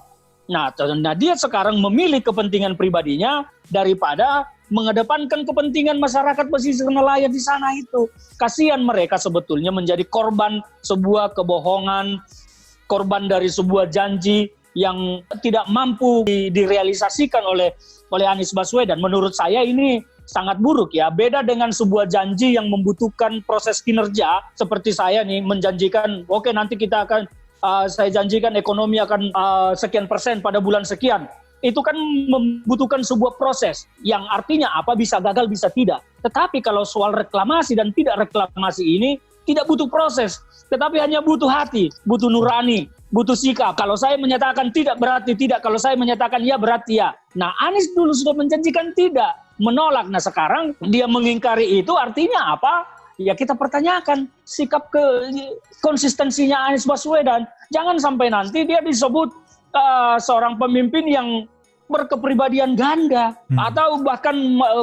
Nah, dia sekarang memilih kepentingan pribadinya daripada mengedepankan kepentingan masyarakat pesisir nelayan di sana itu. Kasihan mereka sebetulnya menjadi korban sebuah kebohongan, korban dari sebuah janji yang tidak mampu direalisasikan oleh Anies Baswedan. Menurut saya ini sangat buruk ya. Beda dengan sebuah janji yang membutuhkan proses kinerja seperti saya nih menjanjikan, oke, nanti kita akan saya janjikan ekonomi akan sekian persen pada bulan sekian. Itu kan membutuhkan sebuah proses yang artinya apa, bisa gagal bisa tidak. Tetapi kalau soal reklamasi dan tidak reklamasi ini tidak butuh proses, tetapi hanya butuh hati, butuh nurani, butuh sikap. Kalau saya menyatakan tidak berarti tidak, kalau saya menyatakan ya berarti ya. Nah, Anies dulu sudah menjanjikan tidak, menolak. Nah, sekarang dia mengingkari itu artinya apa? Ya kita pertanyakan sikap konsistensinya Anies Baswedan. Jangan sampai nanti dia disebut seorang pemimpin yang berkepribadian ganda atau bahkan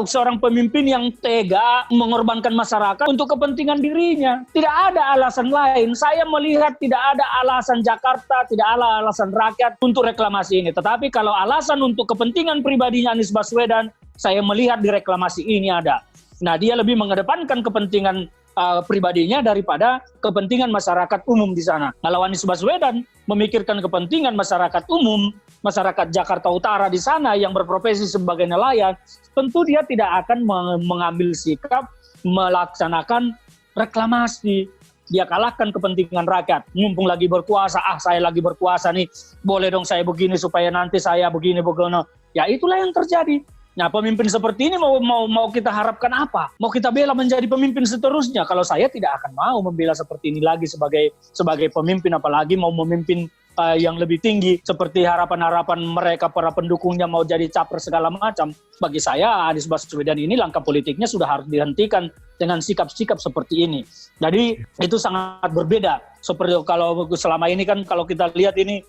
seorang pemimpin yang tega mengorbankan masyarakat untuk kepentingan dirinya. Tidak ada alasan lain. Saya melihat tidak ada alasan Jakarta, tidak ada alasan rakyat untuk reklamasi ini. Tetapi kalau alasan untuk kepentingan pribadinya Anies Baswedan, saya melihat di reklamasi ini ada. Nah, dia lebih mengedepankan kepentingan pribadinya daripada kepentingan masyarakat umum di sana. Kalau Anies Baswedan memikirkan kepentingan masyarakat umum, masyarakat Jakarta Utara di sana yang berprofesi sebagai nelayan, tentu dia tidak akan mengambil sikap melaksanakan reklamasi. Dia kalahkan kepentingan rakyat. Mumpung lagi berkuasa, saya lagi berkuasa nih, boleh dong saya begini supaya nanti saya begini. Ya itulah yang terjadi. Nah, pemimpin seperti ini mau kita harapkan apa? Mau kita bela menjadi pemimpin seterusnya? Kalau saya tidak akan mau membela seperti ini lagi sebagai pemimpin, apalagi mau memimpin yang lebih tinggi seperti harapan-harapan mereka para pendukungnya mau jadi capres segala macam. Bagi saya Anies Baswedan ini langkah politiknya sudah harus dihentikan dengan sikap-sikap seperti ini. Jadi itu sangat berbeda. Seperti kalau selama ini kan kalau kita lihat ini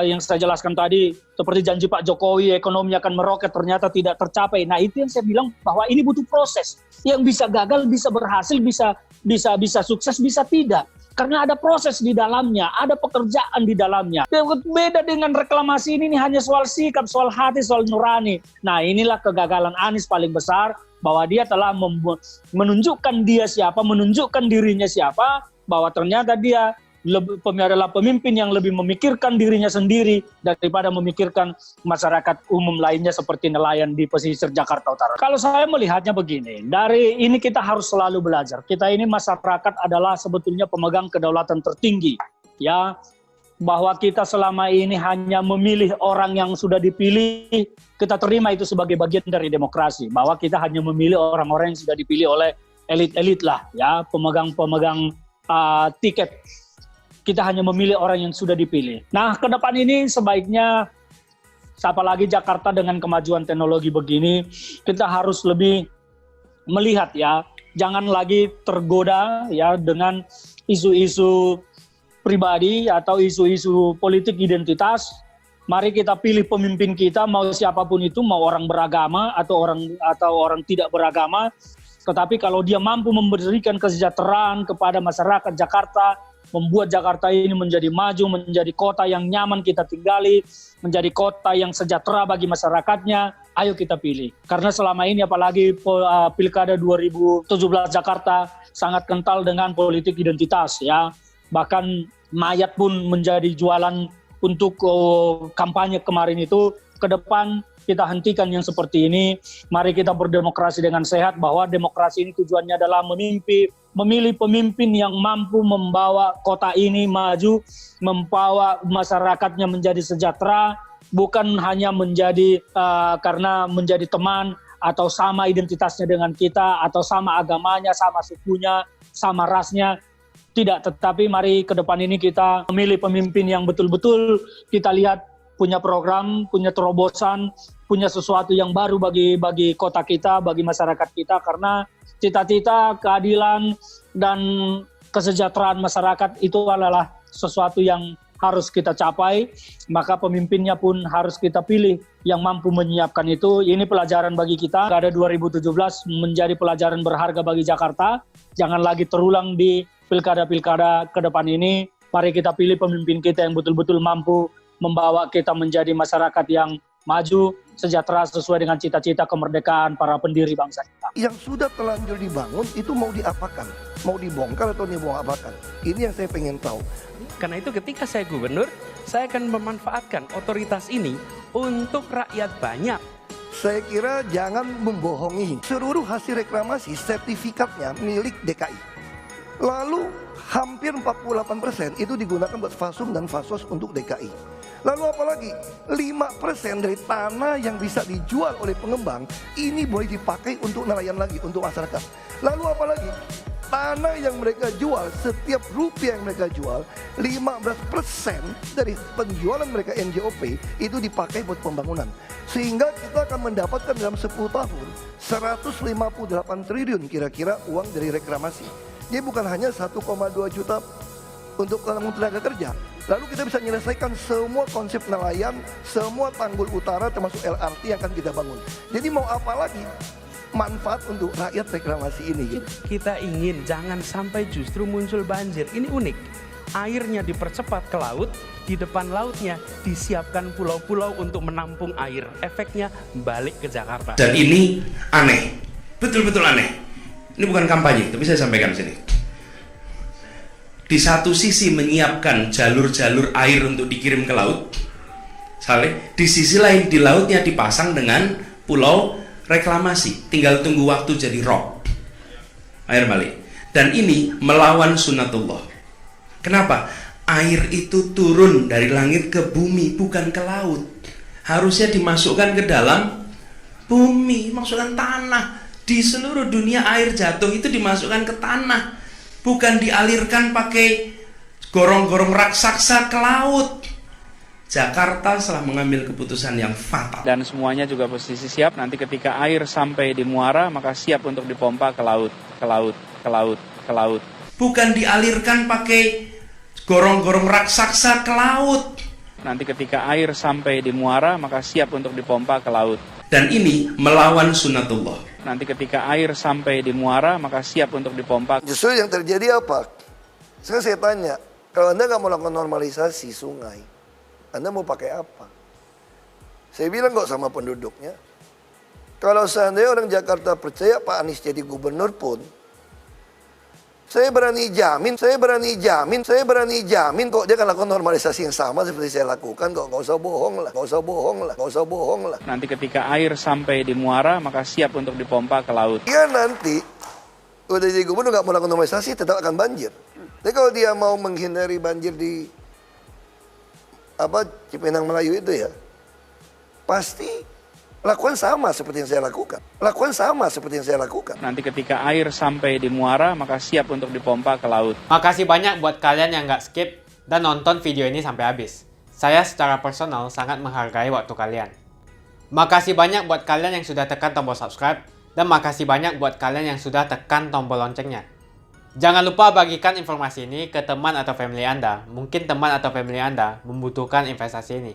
yang saya jelaskan tadi seperti janji Pak Jokowi ekonomi akan meroket ternyata tidak tercapai. Nah, itu yang saya bilang bahwa ini butuh proses. Yang bisa gagal, bisa berhasil, bisa sukses, bisa tidak. Karena ada proses di dalamnya, ada pekerjaan di dalamnya. Beda dengan reklamasi ini hanya soal sikap, soal hati, soal nurani. Nah, inilah kegagalan Anies paling besar, bahwa dia telah menunjukkan dia siapa, menunjukkan dirinya siapa, bahwa ternyata dia adalah pemimpin yang lebih memikirkan dirinya sendiri daripada memikirkan masyarakat umum lainnya seperti nelayan di pesisir Jakarta Utara. Kalau saya melihatnya begini, dari ini kita harus selalu belajar. Kita ini masyarakat adalah sebetulnya pemegang kedaulatan tertinggi, ya, bahwa kita selama ini hanya memilih orang yang sudah dipilih, kita terima itu sebagai bagian dari demokrasi, bahwa kita hanya memilih orang-orang yang sudah dipilih oleh elit-elit lah, ya, pemegang tiket. Kita hanya memilih orang yang sudah dipilih. Nah, ke depan ini sebaiknya, apalagi Jakarta dengan kemajuan teknologi begini, kita harus lebih melihat ya, jangan lagi tergoda ya dengan isu-isu pribadi atau isu-isu politik identitas. Mari kita pilih pemimpin kita, mau siapapun itu, mau orang beragama atau orang tidak beragama. Tetapi kalau dia mampu memberikan kesejahteraan kepada masyarakat Jakarta, membuat Jakarta ini menjadi maju, menjadi kota yang nyaman kita tinggali, menjadi kota yang sejahtera bagi masyarakatnya, ayo kita pilih. Karena selama ini apalagi Pilkada 2017 Jakarta sangat kental dengan politik identitas ya. Bahkan mayat pun menjadi jualan untuk kampanye kemarin itu. Ke depan kita hentikan yang seperti ini. Mari kita berdemokrasi dengan sehat, bahwa demokrasi ini tujuannya adalah memilih pemimpin yang mampu membawa kota ini maju, membawa masyarakatnya menjadi sejahtera, bukan hanya menjadi karena menjadi teman atau sama identitasnya dengan kita, atau sama agamanya, sama sukunya, sama rasnya. Tidak, tetapi mari ke depan ini kita memilih pemimpin yang betul-betul kita lihat punya program, punya terobosan, punya sesuatu yang baru bagi kota kita, bagi masyarakat kita, karena cita-cita keadilan dan kesejahteraan masyarakat itu adalah sesuatu yang harus kita capai, maka pemimpinnya pun harus kita pilih yang mampu menyiapkan itu. Ini pelajaran bagi kita. Pilkada 2017 menjadi pelajaran berharga bagi Jakarta. Jangan lagi terulang di pilkada-pilkada ke depan ini. Mari kita pilih pemimpin kita yang betul-betul mampu membawa kita menjadi masyarakat yang maju, sejahtera sesuai dengan cita-cita kemerdekaan para pendiri bangsa kita. Yang sudah terlanjur dibangun itu mau diapakan? Mau dibongkar atau diapakan? Ini yang saya pengen tahu. Karena itu ketika saya gubernur, saya akan memanfaatkan otoritas ini untuk rakyat banyak. Saya kira jangan membohongi. Seluruh hasil reklamasi sertifikatnya milik DKI. Lalu hampir 48% itu digunakan buat fasum dan fasos untuk DKI. Lalu apalagi 5% dari tanah yang bisa dijual oleh pengembang ini boleh dipakai untuk nelayan lagi, untuk masyarakat. Lalu apalagi tanah yang mereka jual, setiap rupiah yang mereka jual 15% dari penjualan mereka NJOP itu dipakai buat pembangunan. Sehingga kita akan mendapatkan dalam 10 tahun 158 triliun kira-kira uang dari reklamasi. Dia bukan hanya 1,2 juta untuk tenaga kerja. Lalu kita bisa menyelesaikan semua konsep nelayan, semua tanggul utara termasuk LRT yang akan kita bangun. Jadi mau apa lagi manfaat untuk rakyat reklamasi ini? Gitu. Kita ingin jangan sampai justru muncul banjir. Ini unik. Airnya dipercepat ke laut, di depan lautnya disiapkan pulau-pulau untuk menampung air. Efeknya balik ke Jakarta. Dan ini aneh, betul-betul aneh. Ini bukan kampanye, tapi saya sampaikan di sini. Di satu sisi menyiapkan jalur-jalur air untuk dikirim ke laut, di sisi lain di lautnya dipasang dengan pulau reklamasi, tinggal tunggu waktu jadi rob, air balik. Dan ini melawan sunnatullah. Kenapa? Air itu turun dari langit ke bumi, bukan ke laut. Harusnya dimasukkan ke dalam bumi, masukkan tanah. Di seluruh dunia air jatuh itu dimasukkan ke tanah, bukan dialirkan pakai gorong-gorong raksasa ke laut. Jakarta telah mengambil keputusan yang fatal. Dan semuanya juga posisi siap, nanti ketika air sampai di muara maka siap untuk dipompa ke laut, ke laut, ke laut, ke laut. Bukan dialirkan pakai gorong-gorong raksasa ke laut. Nanti ketika air sampai di muara maka siap untuk dipompa ke laut. Dan ini melawan sunnatullah. Nanti ketika air sampai di muara maka siap untuk dipompa. Justru yang terjadi apa? Sekarang saya tanya, kalau Anda nggak mau lakukan normalisasi sungai, Anda mau pakai apa? Saya bilang kok sama penduduknya, kalau seandainya orang Jakarta percaya Pak Anies jadi gubernur pun, saya berani jamin kok dia akan lakukan normalisasi yang sama seperti saya lakukan kok. Nggak usah bohong lah. Nanti ketika air sampai di muara maka siap untuk dipompa ke laut. Dia nanti udah jadi gubernur nggak mau lakukan normalisasi tetap akan banjir. Jadi kalau dia mau menghindari banjir di Cipinang Melayu itu ya, pasti lakukan sama seperti yang saya lakukan. Nanti ketika air sampai di muara maka siap untuk dipompa ke laut. Makasih banyak buat kalian yang nggak skip dan nonton video ini sampai habis. Saya secara personal sangat menghargai waktu kalian. Makasih banyak buat kalian yang sudah tekan tombol subscribe, dan makasih banyak buat kalian yang sudah tekan tombol loncengnya. Jangan lupa bagikan informasi ini ke teman atau family Anda. Mungkin teman atau family Anda membutuhkan investasi ini.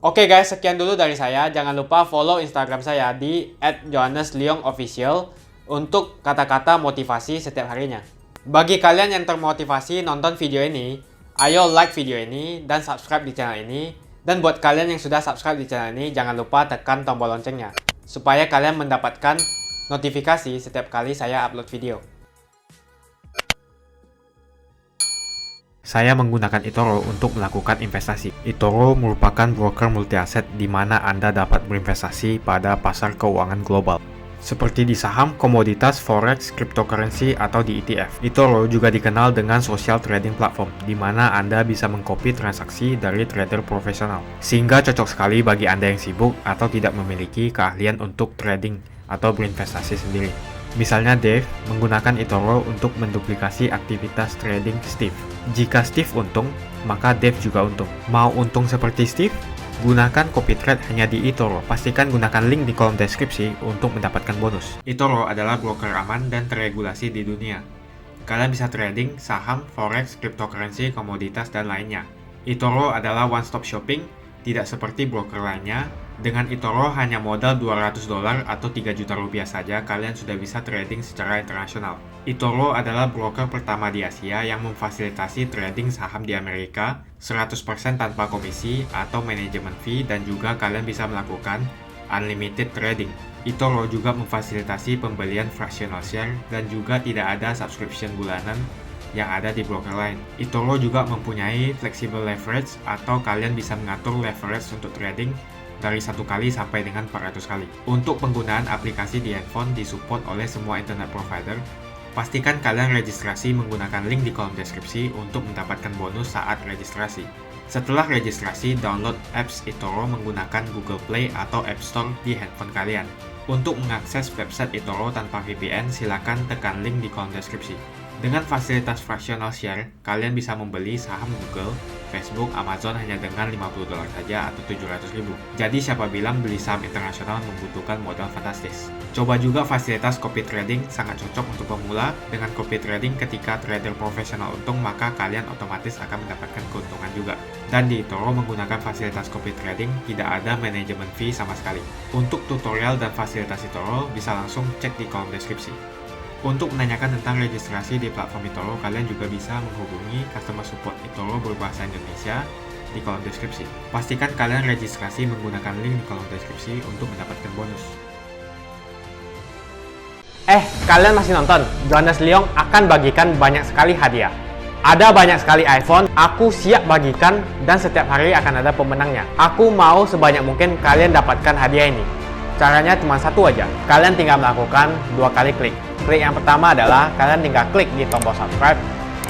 Oke guys, sekian dulu dari saya. Jangan lupa follow Instagram saya di @johannesleongofficial untuk kata-kata motivasi setiap harinya. Bagi kalian yang termotivasi nonton video ini, ayo like video ini dan subscribe di channel ini. Dan buat kalian yang sudah subscribe di channel ini, jangan lupa tekan tombol loncengnya, supaya kalian mendapatkan notifikasi setiap kali saya upload video. Saya menggunakan eToro untuk melakukan investasi. eToro merupakan broker multi aset di mana Anda dapat berinvestasi pada pasar keuangan global, seperti di saham, komoditas, forex, cryptocurrency, atau di ETF. eToro juga dikenal dengan social trading platform, di mana Anda bisa mengcopy transaksi dari trader profesional, sehingga cocok sekali bagi Anda yang sibuk atau tidak memiliki keahlian untuk trading atau berinvestasi sendiri. Misalnya Dave menggunakan eToro untuk menduplikasi aktivitas trading Steve. Jika Steve untung, maka Dave juga untung. Mau untung seperti Steve? Gunakan copy trade hanya di eToro. Pastikan gunakan link di kolom deskripsi untuk mendapatkan bonus. eToro adalah broker aman dan terregulasi di dunia. Kalian bisa trading saham, forex, cryptocurrency, komoditas, dan lainnya. eToro adalah one-stop shopping, tidak seperti broker lainnya. Dengan eToro hanya modal $200 atau 3 juta rupiah saja, kalian sudah bisa trading secara internasional. eToro adalah broker pertama di Asia yang memfasilitasi trading saham di Amerika 100% tanpa komisi atau manajemen fee, dan juga kalian bisa melakukan unlimited trading. eToro juga memfasilitasi pembelian fractional share dan juga tidak ada subscription bulanan yang ada di broker lain. eToro juga mempunyai flexible leverage, atau kalian bisa mengatur leverage untuk trading dari 1 kali sampai dengan 400 kali. Untuk penggunaan aplikasi di handphone disupport oleh semua internet provider. Pastikan kalian registrasi menggunakan link di kolom deskripsi untuk mendapatkan bonus saat registrasi. Setelah registrasi, download apps eToro menggunakan Google Play atau App Store di handphone kalian. Untuk mengakses website eToro tanpa VPN, silakan tekan link di kolom deskripsi. Dengan fasilitas fractional share, kalian bisa membeli saham Google, Facebook, Amazon hanya dengan $50 saja atau 700.000. Jadi siapa bilang beli saham internasional membutuhkan modal fantastis. Coba juga fasilitas copy trading, sangat cocok untuk pemula. Dengan copy trading, ketika trader profesional untung, maka kalian otomatis akan mendapatkan keuntungan juga. Dan di eToro menggunakan fasilitas copy trading, tidak ada manajemen fee sama sekali. Untuk tutorial dan fasilitas eToro, bisa langsung cek di kolom deskripsi. Untuk menanyakan tentang registrasi di platform eToro, kalian juga bisa menghubungi customer support eToro berbahasa Indonesia di kolom deskripsi. Pastikan kalian registrasi menggunakan link di kolom deskripsi untuk mendapatkan bonus. Kalian masih nonton? Johannes Leong akan bagikan banyak sekali hadiah. Ada banyak sekali iPhone, aku siap bagikan dan setiap hari akan ada pemenangnya. Aku mau sebanyak mungkin kalian dapatkan hadiah ini. Caranya cuma satu aja, kalian tinggal melakukan 2 kali klik. Klik yang pertama adalah kalian tinggal klik di tombol subscribe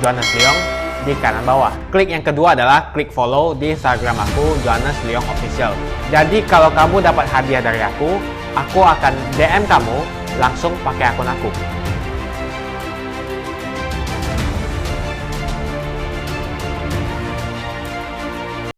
Johannes Leong di kanan bawah. Klik yang kedua adalah klik follow di Instagram aku, Johannes Leong Official. Jadi kalau kamu dapat hadiah dari aku akan DM kamu langsung pakai akun aku.